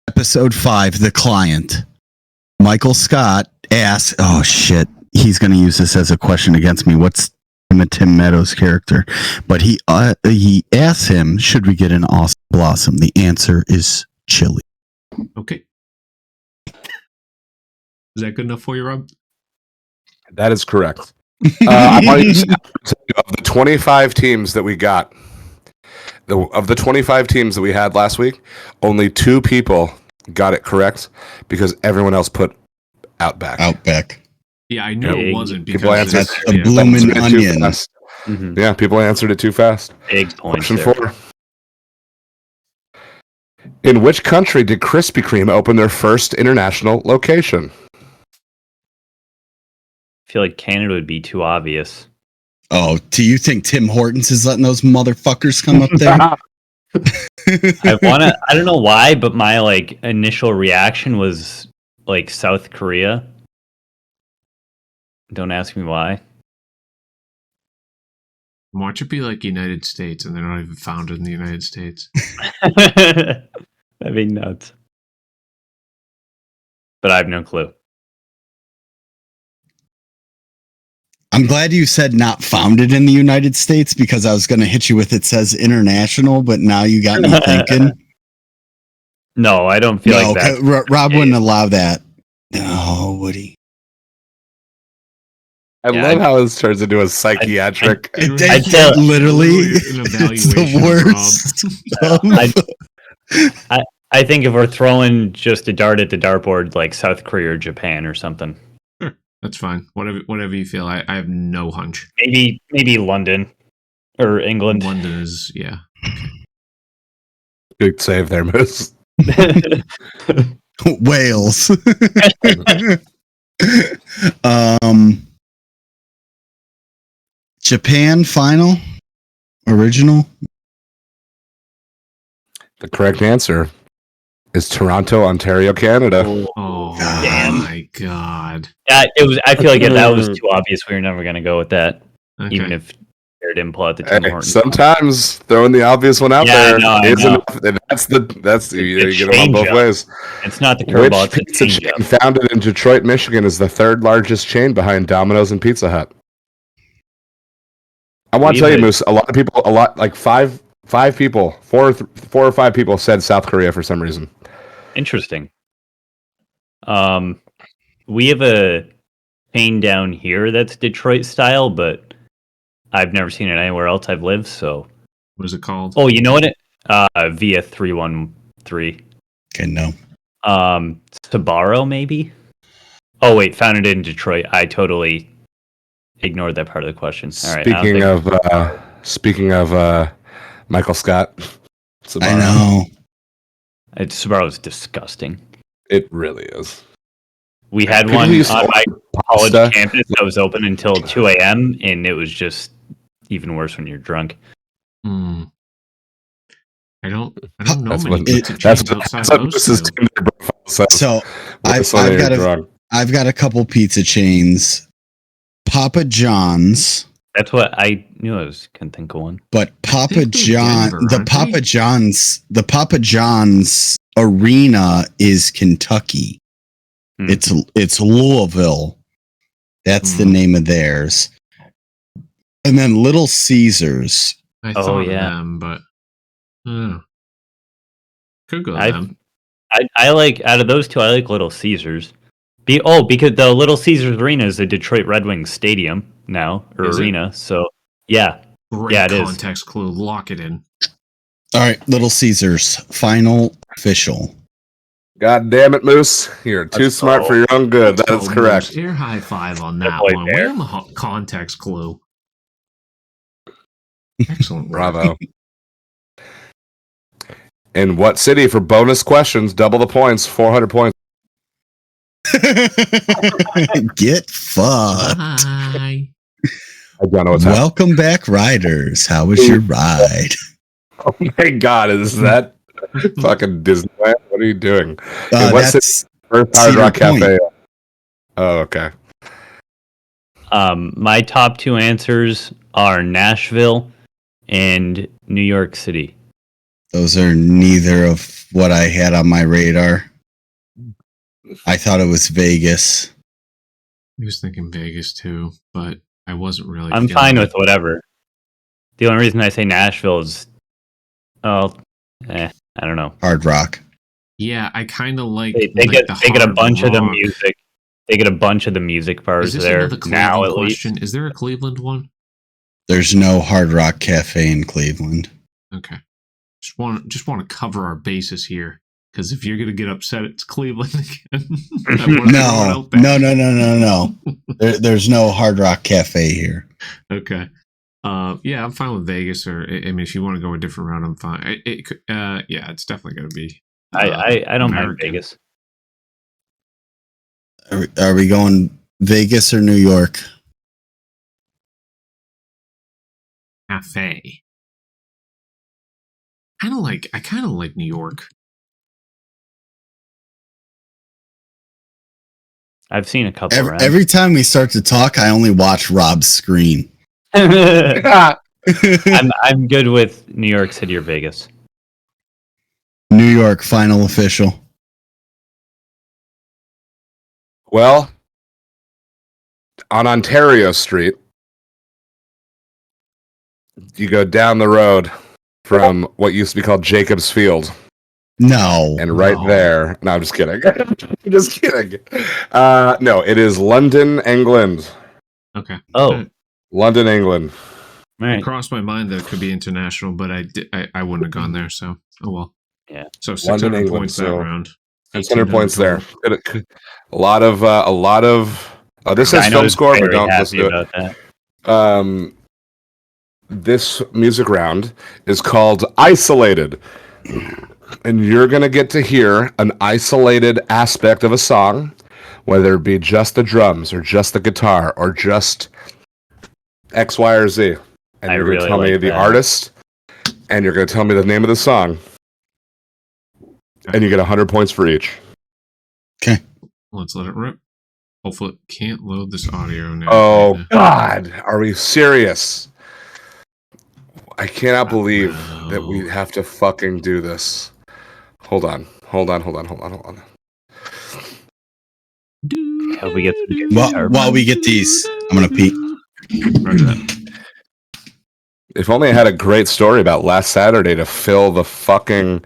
episode 5, The Client. Michael Scott asks, oh shit, he's going to use this as a question against me. What's Tim Meadows' character? But he asks him, should we get an Awesome Blossom? The answer is chili. okay. Is that good enough for you, Rob? That is correct. I want to say, of the 25 teams that we got, of the 25 teams that we had last week, only 2 people got it correct because everyone else put Outback. Outback. Yeah, I knew it wasn't because People answered, That's the bloomin' onion. Yeah, people answered it too fast. Big points. Question there. 4. In which country did Krispy Kreme open their first international location? I feel like Canada would be too obvious. Oh, do you think Tim Hortons is letting those motherfuckers come up there? I don't know why, but my initial reaction was South Korea. Don't ask me why. Watch it be like United States, and they're not even founded in the United States. That'd be nuts. But I have no clue. I'm glad you said not founded in the United States because I was going to hit you with it says international, but now you got me thinking. No, I don't feel like that. Rob wouldn't allow that. No, would he? I love how this turns into a psychiatric. Literally, it's the worst. I think if we're throwing just a dart at the dartboard, like South Korea or Japan or something. That's fine. Whatever you feel. I have no hunch. Maybe London or England. London is Good save there, Moose. Wales. Japan final? Original? The correct answer is Toronto, Ontario, Canada. Oh my god. Yeah, it was. I feel like that was too obvious. We were never going to go with that, even if Jared didn't pull out the Tim Hortons. Sometimes throwing the obvious one out there I is know. enough. That's you get them on both change-up. ways. It's not the curveball. Which It's a pizza change-up. chain founded in Detroit, Michigan, is the third largest chain behind Domino's and Pizza Hut? I want to tell you, Moose. Four or five people said South Korea for some reason. Interesting. We have a chain down here that's Detroit style, but I've never seen it anywhere else I've lived. So, what is it called? Oh, you know what? Via 313. Okay, no. Sbarro, maybe. Oh wait, founded in Detroit. I totally ignored that part of the question. All right. Speaking of Michael Scott, Sbarro. I know. Sbarro is disgusting. It really is. We had People one used to on my college pasta. campus that was open until 2 a.m. and it was just even worse when you're drunk. I don't know That's many what- pizza that's chains what- outside that's what those this is two. Tinder profile says. So What's when you're I've got a couple pizza chains. Papa John's. That's what I knew. Couldn't think of one. But Papa they're John, Denver, the aren't Papa they? John's arena is Kentucky. It's Louisville. That's the name of theirs. And then Little Caesars. I thought of them, but could go them. I like out of those two. I like Little Caesars. Because the Little Caesars Arena is a Detroit Red Wings stadium now or Is it? arena. So yeah, Great yeah, it is. context clue. Lock it in. All right, Little Caesars, final official. God damn it, Moose! You're too smart for your own good. That is correct. Air high five on that boy one. Bear. Wham context clue. Excellent. Bravo. In what city for bonus questions? Double the points, 400 points. Get fucked. Hi. I don't know what's happening. Welcome back, riders. How was your ride? Oh my God, is that fucking Disneyland? What are you doing? What's That's first Hard Rock Cedar Point. Cafe? Oh, okay. My top two answers are Nashville and New York City. Those are neither of what I had on my radar. I thought it was Vegas. I was thinking Vegas too, but I wasn't really. I'm feeling fine it. with whatever. The only reason I say Nashville is, I don't know. Hard Rock. Yeah, I kind of like. They like get the a hard bunch of the rock. music. They get a bunch of the music bars Is this there another Cleveland now. At least question? Is there a Cleveland one? There's no Hard Rock Cafe in Cleveland. Okay, just want to cover our bases here, because if you're gonna get upset, it's Cleveland again. I wanna throw it No, out there. no. There's no Hard Rock Cafe here. Okay. Yeah, I'm fine with Vegas, or I mean, if you want to go a different route, I'm fine. Yeah, it's definitely going to be. I don't mind American. Vegas. Are we going Vegas or New York? Cafe. I kind of like New York. I've seen a couple. Every time we start to talk, I only watch Rob's screen. I'm good with New York City or Vegas. New York, final official. Well, on Ontario Street, you go down the road from what used to be called Jacobs Field. No. And right there, no, I'm just kidding. I'm just kidding. No, it is London, England. Okay. Oh, London, England. It crossed my mind that it could be international, but I wouldn't have gone there. So, oh well. Yeah. So 600 London, England, points that so round. 600 points there. total. A lot of. Oh, this says film Dino's score, but very don't let's happy do about it. that. This music round is called Isolated. And you're going to get to hear an isolated aspect of a song, whether it be just the drums or just the guitar or just X, Y, or Z. And you're going to tell me the artist, and you're going to tell me the name of the song. And you get 100 points for each. Okay. Let's let it rip. Hopefully it can't load this audio now. Oh, God. Are we serious? I cannot believe that we have to fucking do this. Hold on. Hope we get While we get these, I'm going to peek. Roger that. If only I had a great story about last Saturday to fill the fucking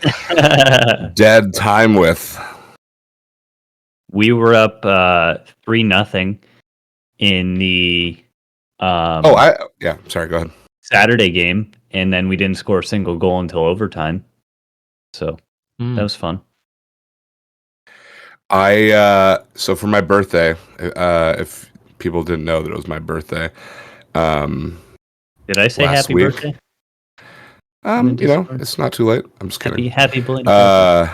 dead time with. We were up 3-0 in the sorry, go ahead. Saturday game, and then we didn't score a single goal until overtime. So that was fun. So for my birthday, if people didn't know that it was my birthday, did I say last happy week, birthday? It's not too late. I'm just kidding. Happy belated birthday.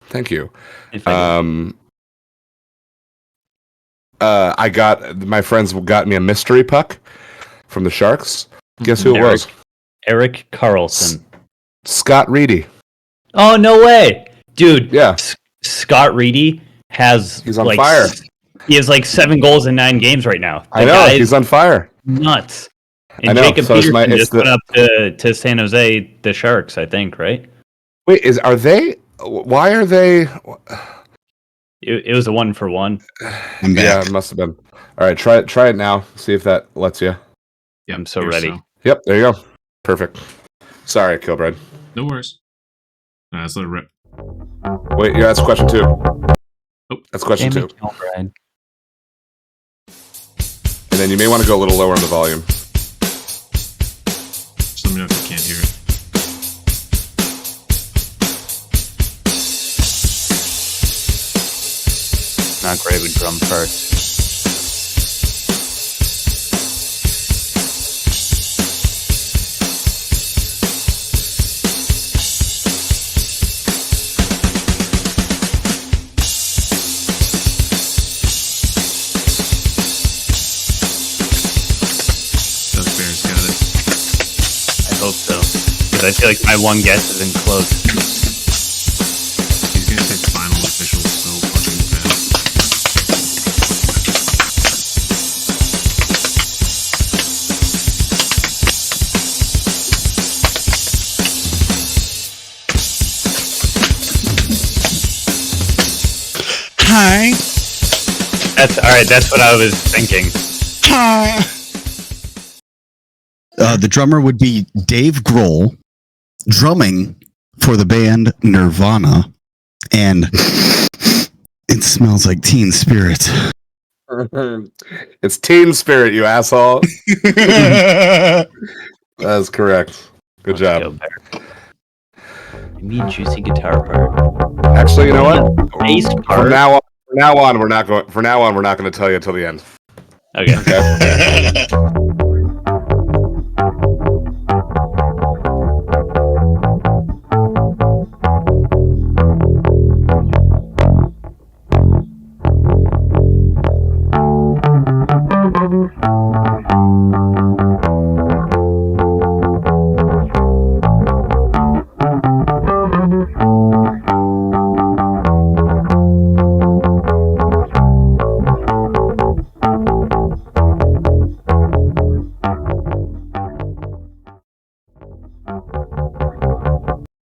Thank you. If I my friends got me a mystery puck from the Sharks. Guess who it was? Eric Carlson. Scott Reedy. Oh, no way. Dude. Yeah. Scott Reedy he's on fire. He has 7 goals in 9 games right now. I know, he's on fire. Nuts. And I know, Jacob so Peterson just went up to San Jose, the Sharks, I think, right? Wait, why are they... It was a 1-for-1. Yeah, it must have been. All right, try it now. See if that lets you. Yeah, I'm so ready. Yep, there you go. Perfect. Sorry, Kilbride. No worries. Let's let it rip. Wait, yeah, that's question 2. Oh, that's question 2. Kilbride. And then you may want to go a little lower on the volume. Just let me know if you can't hear it. Not great with drum parts. Hope so, because I feel like my one guess isn't close. He's gonna say final official so fucking fast. Hi. That's all right. That's what I was thinking. Hi. The drummer would be Dave Grohl, drumming for the band Nirvana, and it smells like Teen Spirit. It's Teen Spirit, you asshole. That's correct. Good job. You mean juicy guitar part? Actually, you know what? Bass part. From now on, we're not going to tell you until the end. Okay.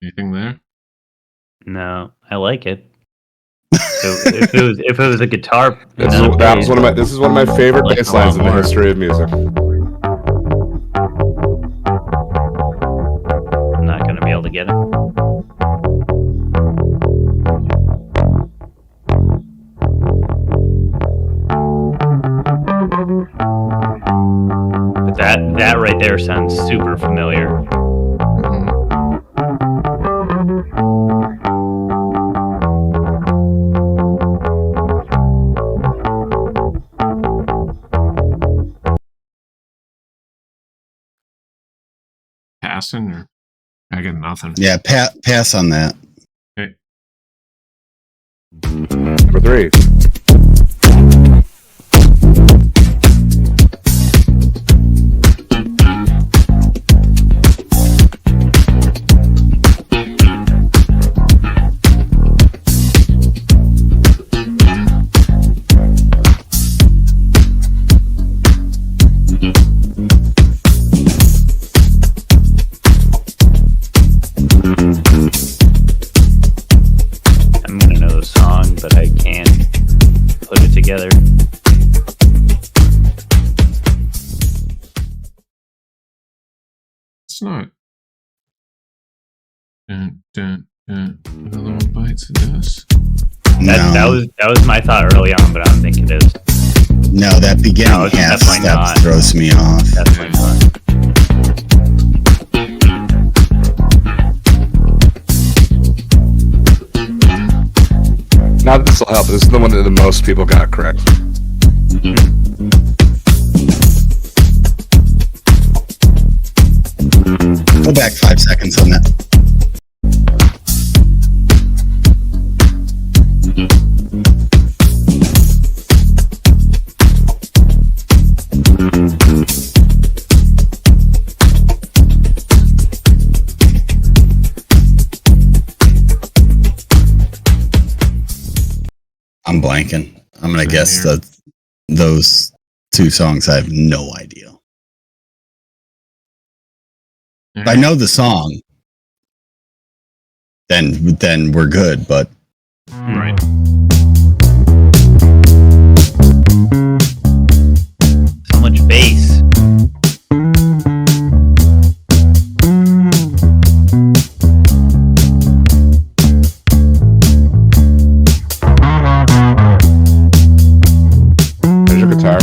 Anything there? No, I like it. So if it was a guitar, this is one of my favorite bass lines in the history of music. I'm not gonna be able to get it. That right there sounds super familiar. Passing or I got nothing. Yeah, pass on that. Okay. Number 3. I'm gonna know the song, but I can't put it together. It's not. Another one bites the dust. That was my thought early on, but I don't think it is. No, that beginning it's half definitely step not. throws me off. Definitely not. Now this will help. This is the one that the most people got correct. Go back 5 seconds on that. I'm blanking. I'm gonna guess that those 2 songs. I have no idea. If I know the song, then we're good. But right. So much bass. There's your guitar.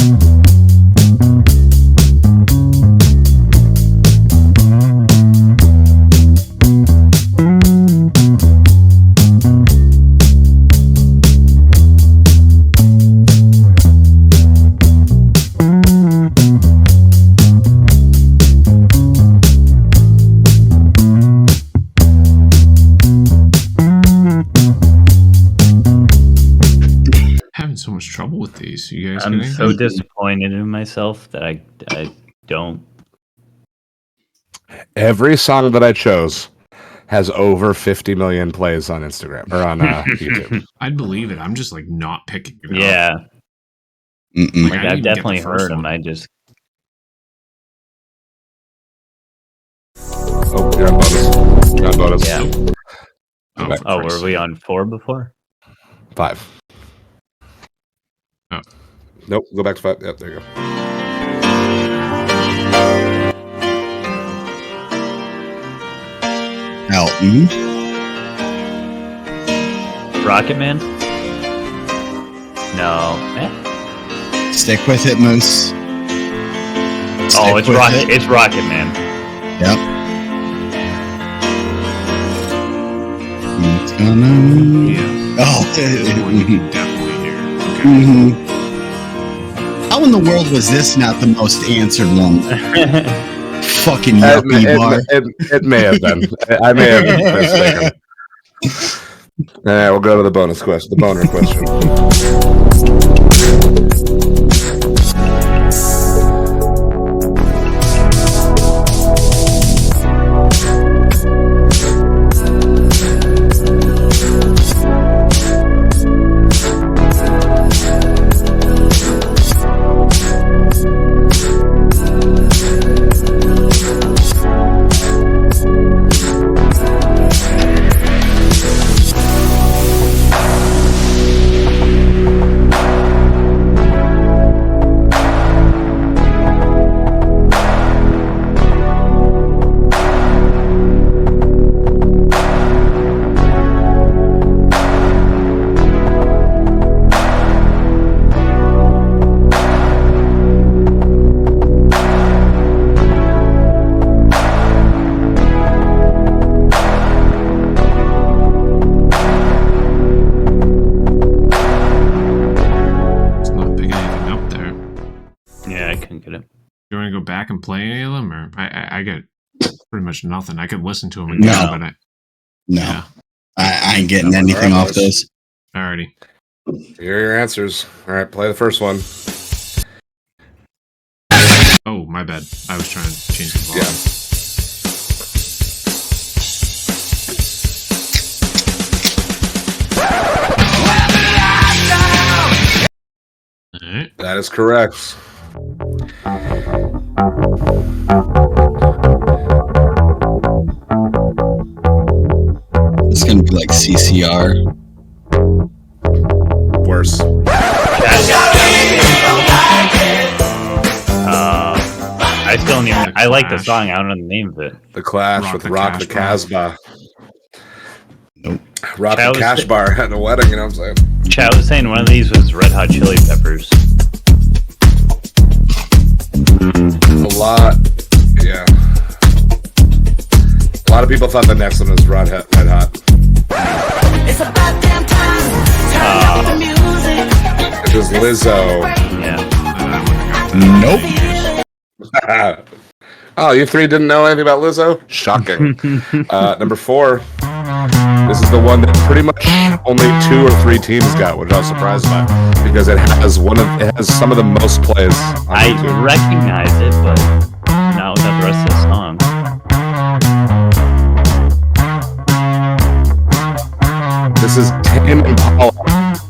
Having so much trouble with these. You guys I'm getting so disappointed in myself that I don't. Every song that I chose has over 50 million plays on Instagram or on YouTube. I'd believe it. I'm just like not picking it up. Yeah. Mm-mm. Like I didn't I've even get the definitely first heard them. one. I just Oh, you're on bonus. You're on bonus. yeah. Go back. Oh, were we on 4 before? 5. Oh. Nope. Go back to 5. Yep, there you go. Elton. Rocket Man? No. Stick with it, Moose. Oh, it's Rocket. It's Rocket Man. Yep. It's gonna... Yeah. Oh. This one you can definitely hear. Okay. Mm-hmm. How in the world was this not the most answered one? Fucking yuppie bar. It may have been. I may have been mistaken. All right, we'll go to the bonus question. The boner question. back and play any of them, or I get pretty much nothing. I could listen to them again, but no, I ain't getting anything off this. Alrighty. Here are your answers. All right, play the first one. Oh, my bad. I was trying to change the volume. All right. That is correct. It's gonna be like CCR. Worse. I still don't even. I like the song. I don't know the name of it. The Clash with Rock the Casbah. Nope. Rock the Cash Bar at a wedding, you know what I'm saying? Chad was saying one of these was Red Hot Chili Peppers. A lot. Yeah. A lot of people thought the next one was Red Hot. It's about damn time. Turn up the music. It was Lizzo. Yeah. Nope. Oh, you three didn't know anything about Lizzo? Shocking. Number 4. This is the one that pretty much only 2 or 3 teams got, which I was surprised by, because it has some of the most plays. I recognize it, but not without the rest of the song. This is Tame Impala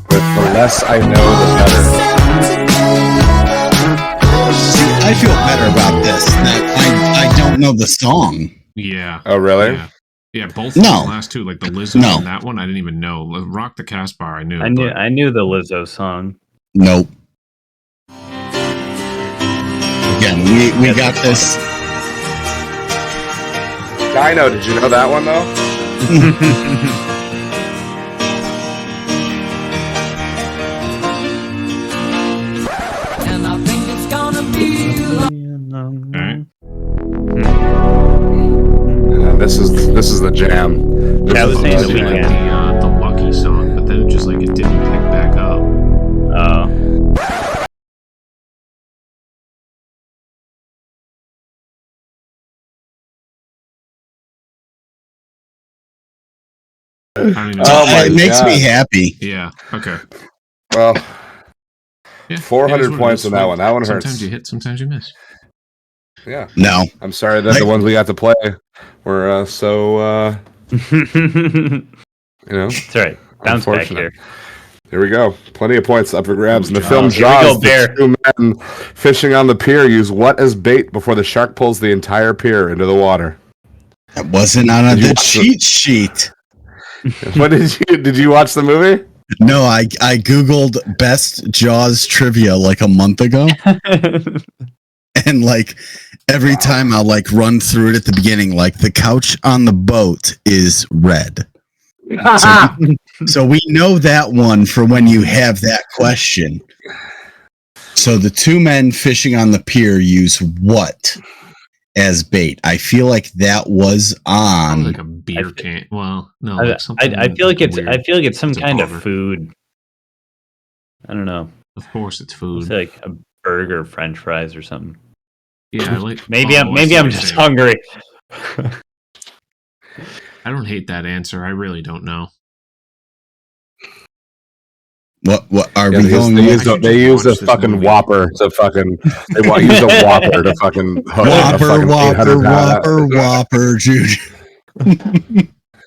with The Less I Know, The Better. See, I feel better about this. That I don't know the song. Yeah. Oh, really? Yeah, both of No. the last two, like the Lizzo No. and that one, I didn't even know. Rock the Casbah, I knew. I knew the Lizzo song. Nope. Again, we got this. Dino, did you know that one though? And I think it's gonna be This is the jam. Yeah, I was saying the weekend. The Lucky song, but then it just like it didn't pick back up. Oh. I don't even Oh my It makes God. me happy. Yeah. Okay. Well, Yeah, 400 it is what it points is. on that one. That one hurts. Sometimes you hit, sometimes you miss. Yeah. No. I'm sorry that the ones we got to play were so you know. That's right. Bounce back unfortunate. here. Here we go. Plenty of points up for grabs. In the Here film we go, Jaws, Bear. the 2 men fishing on the pier use what as bait before the shark pulls the entire pier into the water? That wasn't on Did you the watch cheat sheet. What did you watch the movie? No, I googled best Jaws trivia like a month ago, and like every time I'll like run through it at the beginning, like the couch on the boat is red. So we know that one for when you have that question. So the 2 men fishing on the pier use what as bait? I feel like that was on Like a beer can. Well, no. I Like something feel like it's. weird. I feel like it's some It's a kind of bummer. food. I don't know. Of course, it's It's food. like a burger, French fries, or something. Yeah, I like. Maybe oh, I'm. I Maybe see I'm what you're just saying. hungry. I don't hate that answer. I really don't know. what are Yeah, we they use, going they with? use, a, they use a Watch this fucking movie. Whopper to fucking. Use a Whopper to fucking hook a fucking 800 pound. Whopper, Jude.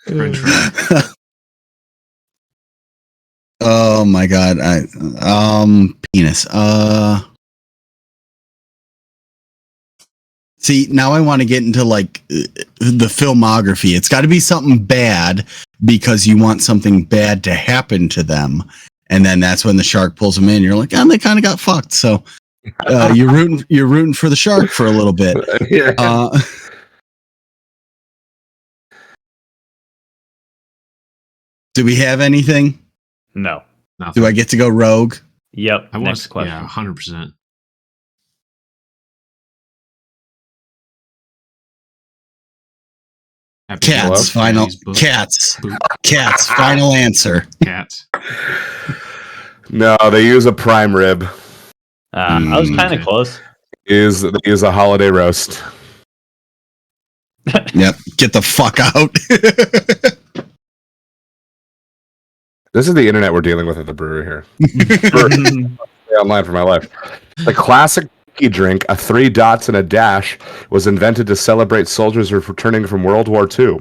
French fry. Oh my god, penis. See, now I want to get into like the filmography. It's got to be something bad because you want something bad to happen to them, and then that's when the shark pulls them in. You're like, oh, they kind of got fucked. So you're rooting for the shark for a little bit. Yeah. Do we have anything? No. Nothing. Do I get to go rogue? Yep. I Next was. question. Yeah, 100%. Cats. Final. Cats. Final answer. Cats. No, they use a prime rib. I was kind of close. They use a holiday roast. Yep. Get the fuck out. This is the internet we're dealing with at the brewery here. Stay online for my life. The classic drink, a 3 dots and a dash, was invented to celebrate soldiers returning from World War II.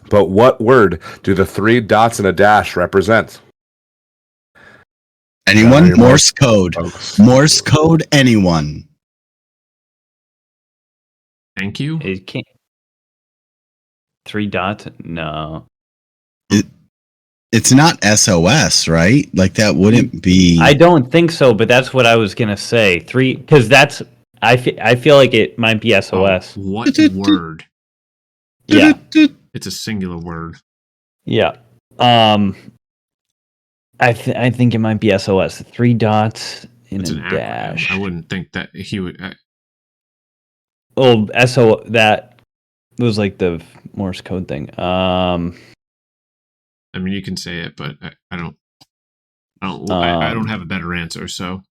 But what word do the 3 dots and a dash represent? Anyone? Morse code. Morse code, anyone. Thank you. It can't. 3 dots? No. It's not SOS, right? Like that wouldn't be. I don't think so, but that's what I was gonna say. 3, because that's. I feel like it might be SOS. What word? Yeah. It's a singular word. Yeah. I think it might be SOS. 3 dots and It's a an acronym. dash. I wouldn't think that he would. Oh, that was like the Morse code thing. I mean, you can say it, but I don't. I don't have a better answer. So,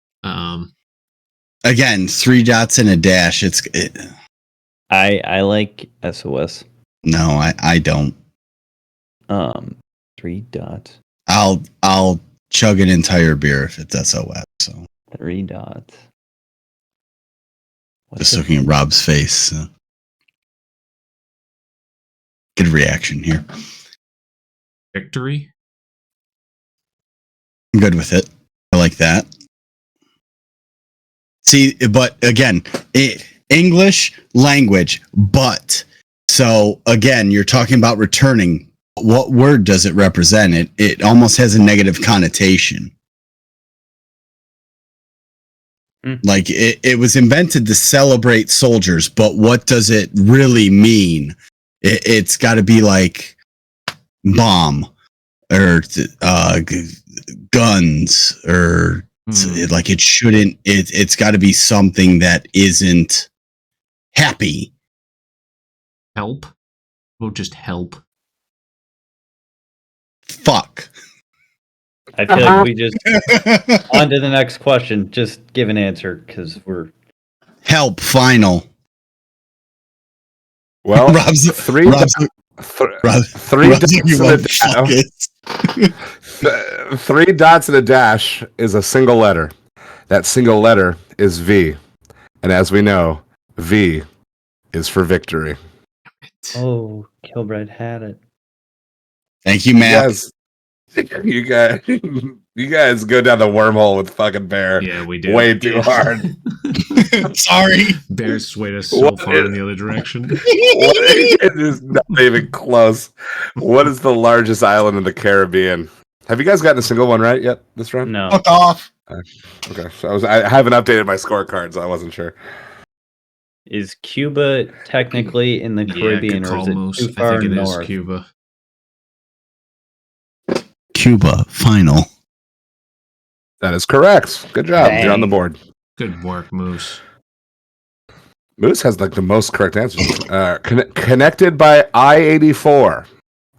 Again, 3 dots and a dash. I like SOS. No, I don't. 3 dots. I'll chug an entire beer if it's SOS. So 3 dots. Just looking at Rob's face. Good reaction here. Victory. I'm good with it. I like that. See, but again, English language, but so again, you're talking about returning. What word does it represent? It almost has a negative connotation. Like it was invented to celebrate soldiers, but what does it really mean? It's got to be like bomb or guns or like it shouldn't. It's got to be something that isn't happy. Help. Well, just help. Fuck. I feel like we just on to the next question. Just give an answer because we're help final. Well, Rob's 3 dots and a 3 dots and a dash is a single letter. That single letter is V, and as we know, V is for victory. Oh, Kilbride had it. Thank you, Matt. You guys go down the wormhole with fucking Bear. Yeah, we do. Way too hard. Sorry. Bear swayed us so far in the other direction. It is not even close. What is the largest island in the Caribbean? Have you guys gotten a single one right yet this round? No. Fuck off. Okay, so I haven't updated my scorecard, so I wasn't sure. Is Cuba technically in the Caribbean, or is it Moose. too far I think it north? is Cuba. Cuba final. That is correct. Good job. Dang. You're on the board. Good work, Moose. Moose has like the most correct answers. Connected by I-84,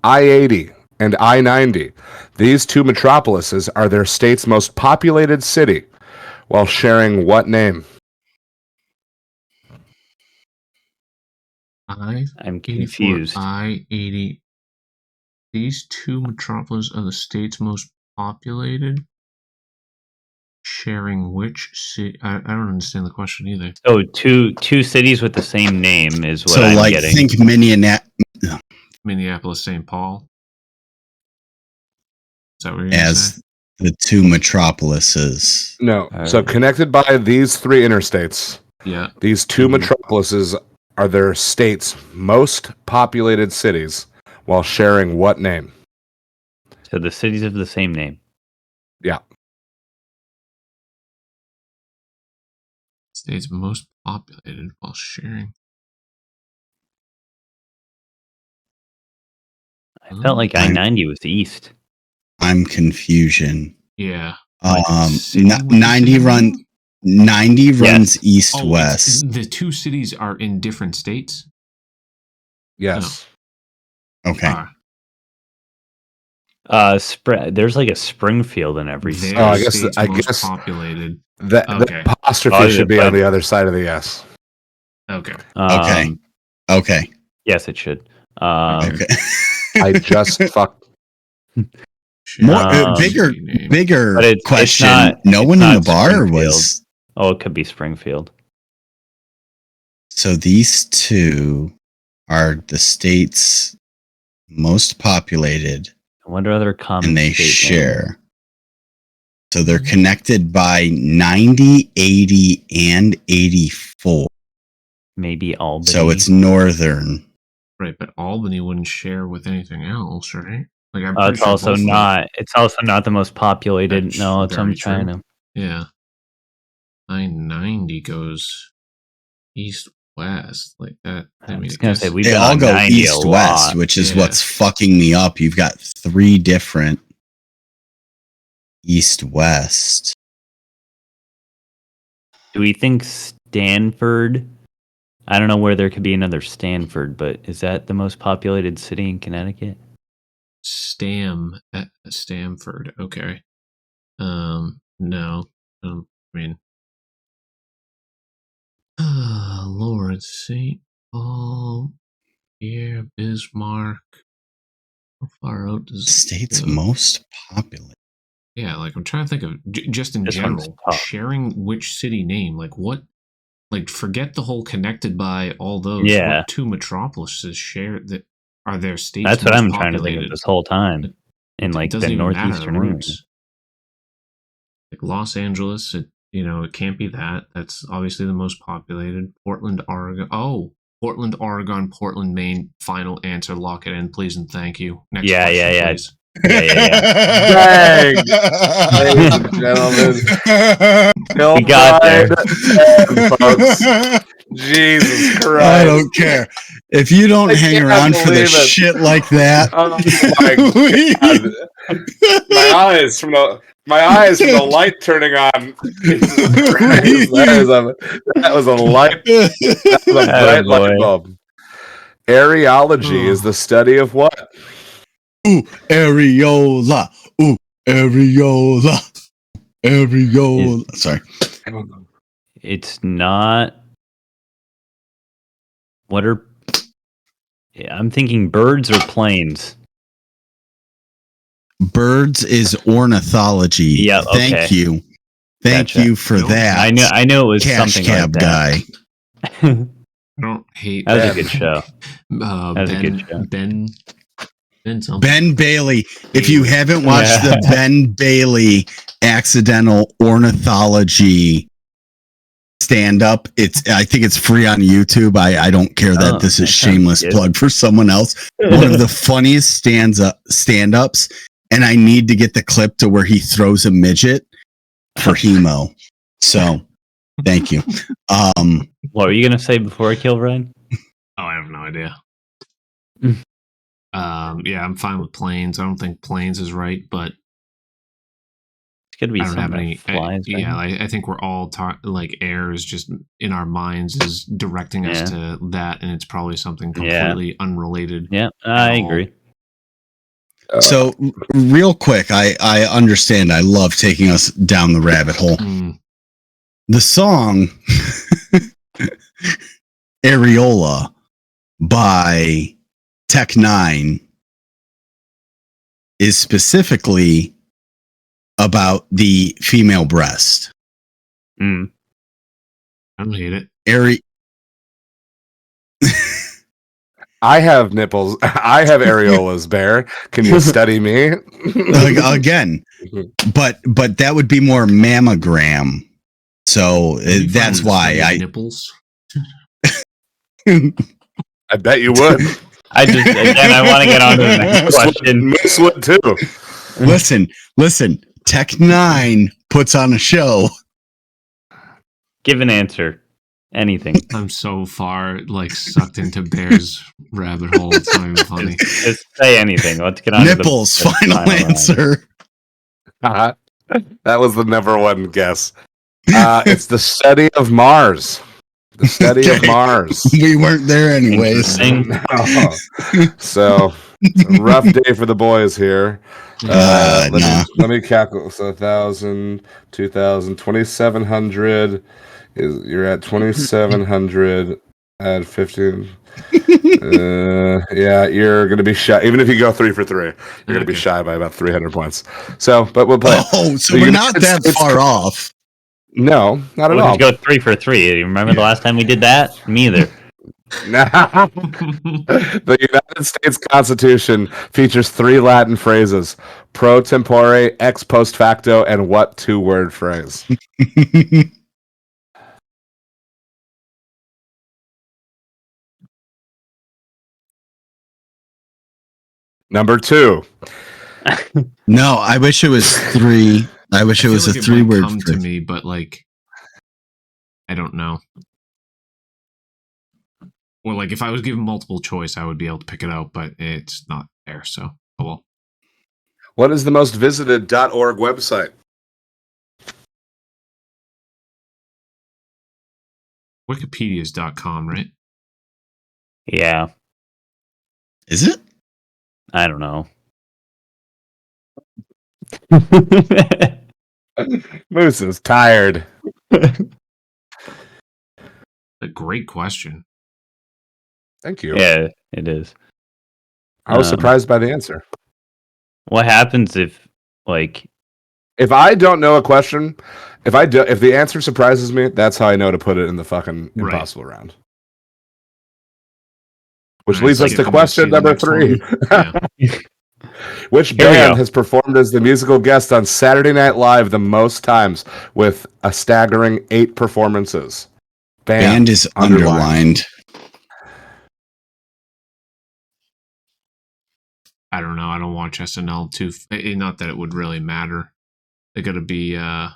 I-80, and I-90. These 2 metropolises are their state's most populated city, while sharing what name? I'm confused. I-80. These 2 metropolises are the state's most populated. Sharing which city? I don't understand the question either. So two cities with the same name is what So I'm like getting. think Minneapolis, St. Paul. Is that what you're as saying? the 2 metropolises. No. So connected by these 3 interstates. Yeah. These 2 metropolises are their state's most populated cities, while sharing what name? So the cities of the same name. Yeah. State's most populated while sharing. I felt like I-90 was east. I'm confusion. Yeah. 90 runs east west. The 2 cities are in different states? Yes. Okay. There's like a Springfield in every state. Oh, I guess populated. That Okay. the apostrophe Oh, should be but- on the other side of the S. Okay. Okay. Yes, it should. Okay. I just fucked. More bigger But it's question. not- No it's one in not the bar Springfield. was. Oh, it could be Springfield. So these two are the states most populated, I wonder other common and they state names. share. So they're connected by 90, 80, and 84. Maybe Albany. So it's northern. Right, but Albany wouldn't share with anything else, right? Like I'm Oh, pretty it's sure also both of them- not. It's also not the most populated. That's No, it's I'm very trying true. to. Yeah. 990 goes east west like that. I mean, was gonna say, we've They been all on go 90 a east west, lot. which is Yeah. what's fucking me up. You've got 3 different east west. Do we think Stanford? I don't know where there could be another Stanford, but is that the most populated city in Connecticut? Stamford. Okay. No. I mean, Lord, St. Paul, here, Bismarck. How far out does States go? most populated. Yeah, like I'm trying to think of just in This one's general, tough. sharing which city name, like what, like forget the whole connected by all those. Yeah. What 2 metropolises share that are their states? That's what most I'm trying to think populated? of this whole time. In It like doesn't the even matter, northeastern the area. roots. Like Los Angeles, it can't be that. That's obviously the most populated. Portland, Oregon. Oh, Portland, Oregon, Portland, Maine. Final answer. Lock it in, please and thank you. Next Yeah, question, yeah. please. Dang. Ladies and gentlemen. We got there. Folks. Jesus Christ. I don't care. If you don't I hang can't around for the believe it. shit like that. Oh my God. My eyes from the light turning on. Jesus Christ. That was a light. That was a bright light bulb. Areology is the study of what? Ooh, areola. Ooh, areola. Areola. Sorry. It's not. What are? Yeah, I'm thinking birds or planes. Birds is ornithology. Yeah, okay. Thank you. Thank Gotcha. you for that. I knew it was Cash something cab like that. guy. I don't hate That was that. a good show. That was a good show. Ben something. Ben Bailey. If you haven't watched the Ben Bailey accidental ornithology stand up, I think it's free on YouTube. I don't care that this is shameless plug for someone else. One of the funniest stand-ups, and I need to get the clip to where he throws a midget for hemo. So thank you. What were you gonna say before I kill Ryan? Oh, I have no idea. Yeah, I'm fine with planes. I don't think planes is right, but It's gonna be I don't have something any. that flies. Yeah, I think we're all like air is just in our minds is directing us to that, and it's probably something completely unrelated. Yeah, I agree. So real quick, I understand. I love taking us down the rabbit hole. The song Areola by Tech Nine is specifically about the female breast. I don't hate it. I have nipples. I have areolas, Bear. Can you study me? Again, but that would be more mammogram. So that's why I nipples. I bet you would. I want to get on to the next question. Moose would too. Listen. Tech Nine puts on a show. Give an answer. Anything. I'm so far like sucked into Bear's rabbit hole. It's not even funny. Just say anything. Let's get on Nipples. to the Final answer. That was the number one guess. It's the study of Mars. The study of Mars. We weren't there anyways. No. So It's a rough day for the boys here. Let me calculate. So 1,000, 2,000, 2,700 is you're at 2,700 at 15. Yeah, you're gonna be shy. Even if you go 3 for 3, you're gonna be shy by about 300 points. So, but we'll play. Oh, so we're not that far off. No, not at We'll all. just go 3 for 3. You remember the last time we did that? Me either. The United States Constitution features 3 Latin phrases: pro tempore, ex post facto, and what 2-word phrase? Number 2. No, I wish it was 3. I wish it was a 3-word come to phrase. me, but like, I don't know. Or like, if I was given multiple choice, I would be able to pick it out, but it's not there. So, oh well. What is the most visited .org website? Wikipedia's.com, right? Yeah. Is it? I don't know. Moose is tired. A great question. Thank you. Yeah, it is. I was surprised by the answer. What happens if, like, if I don't know a question, if the answer surprises me, that's how I know to put it in the fucking impossible round. Which leads us to question number 3. Which band has performed as the musical guest on Saturday Night Live the most times with a staggering 8 performances? Band is underlined. I don't know. I don't watch SNL too. Not that it would really matter. They got to be. No,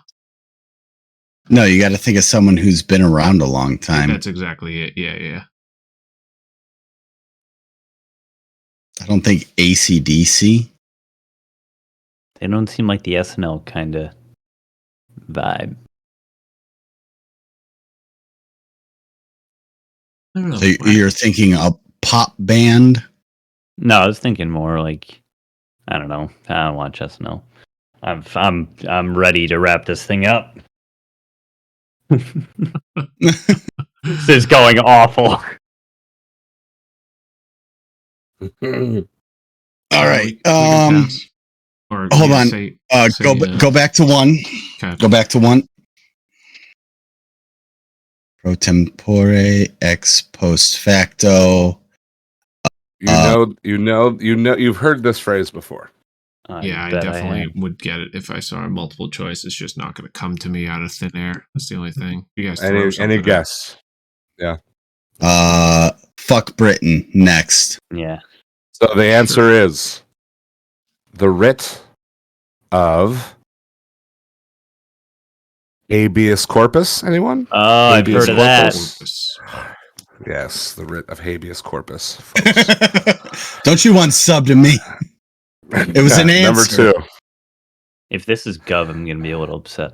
you got to think of someone who's been around a long time. That's exactly it. Yeah. I don't think AC/DC. They don't seem like the SNL kind of vibe. I don't know. So you're thinking a pop band? No, I was thinking more like, I don't know. I don't watch SNL. I'm ready to wrap this thing up. This is going awful. All right. Or hold on. Go back to 1. Okay. Go back to 1. Pro tempore, ex post facto. You've heard this phrase before. Yeah, I definitely would get it if I saw a multiple choice. It's just not going to come to me out of thin air. That's the only thing. You guys, any guess? Yeah. Fuck Britain next. Yeah. So the answer is the writ of habeas corpus. Anyone? Oh, I've heard of that. Yes, the writ of habeas corpus. Don't you want sub to me? It was an answer. Number 2. If this is Gov, I'm going to be a little upset.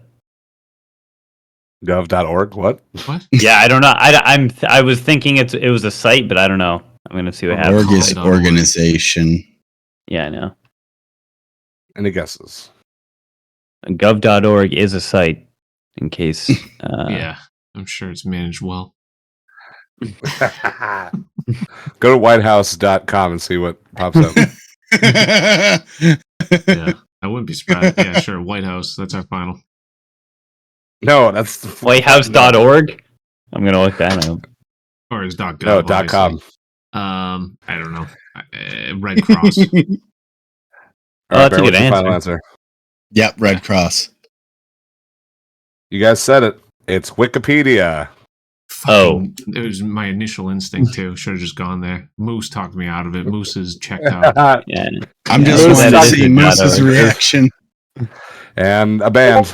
Gov.org. What? Yeah, I don't know. I was thinking it was a site, but I don't know. I'm going to see what happens. Org is organization. Yeah, I know. Any guesses? Gov.org is a site, in case. Yeah, I'm sure it's managed well. Go to whitehouse.com and see what pops up. Yeah, I wouldn't be surprised. Yeah, sure. White House. That's our final. No, that's whitehouse.org. I'm going to look that up. Or is .gov? No, .com. I don't know. Red Cross. That's a good final answer. Yep, Red Cross. You guys said it. It's Wikipedia. It was my initial instinct too. Should have just gone there. Moose talked me out of it. Moose is checked out. I'm just wanting to see Moose's reaction. And a band.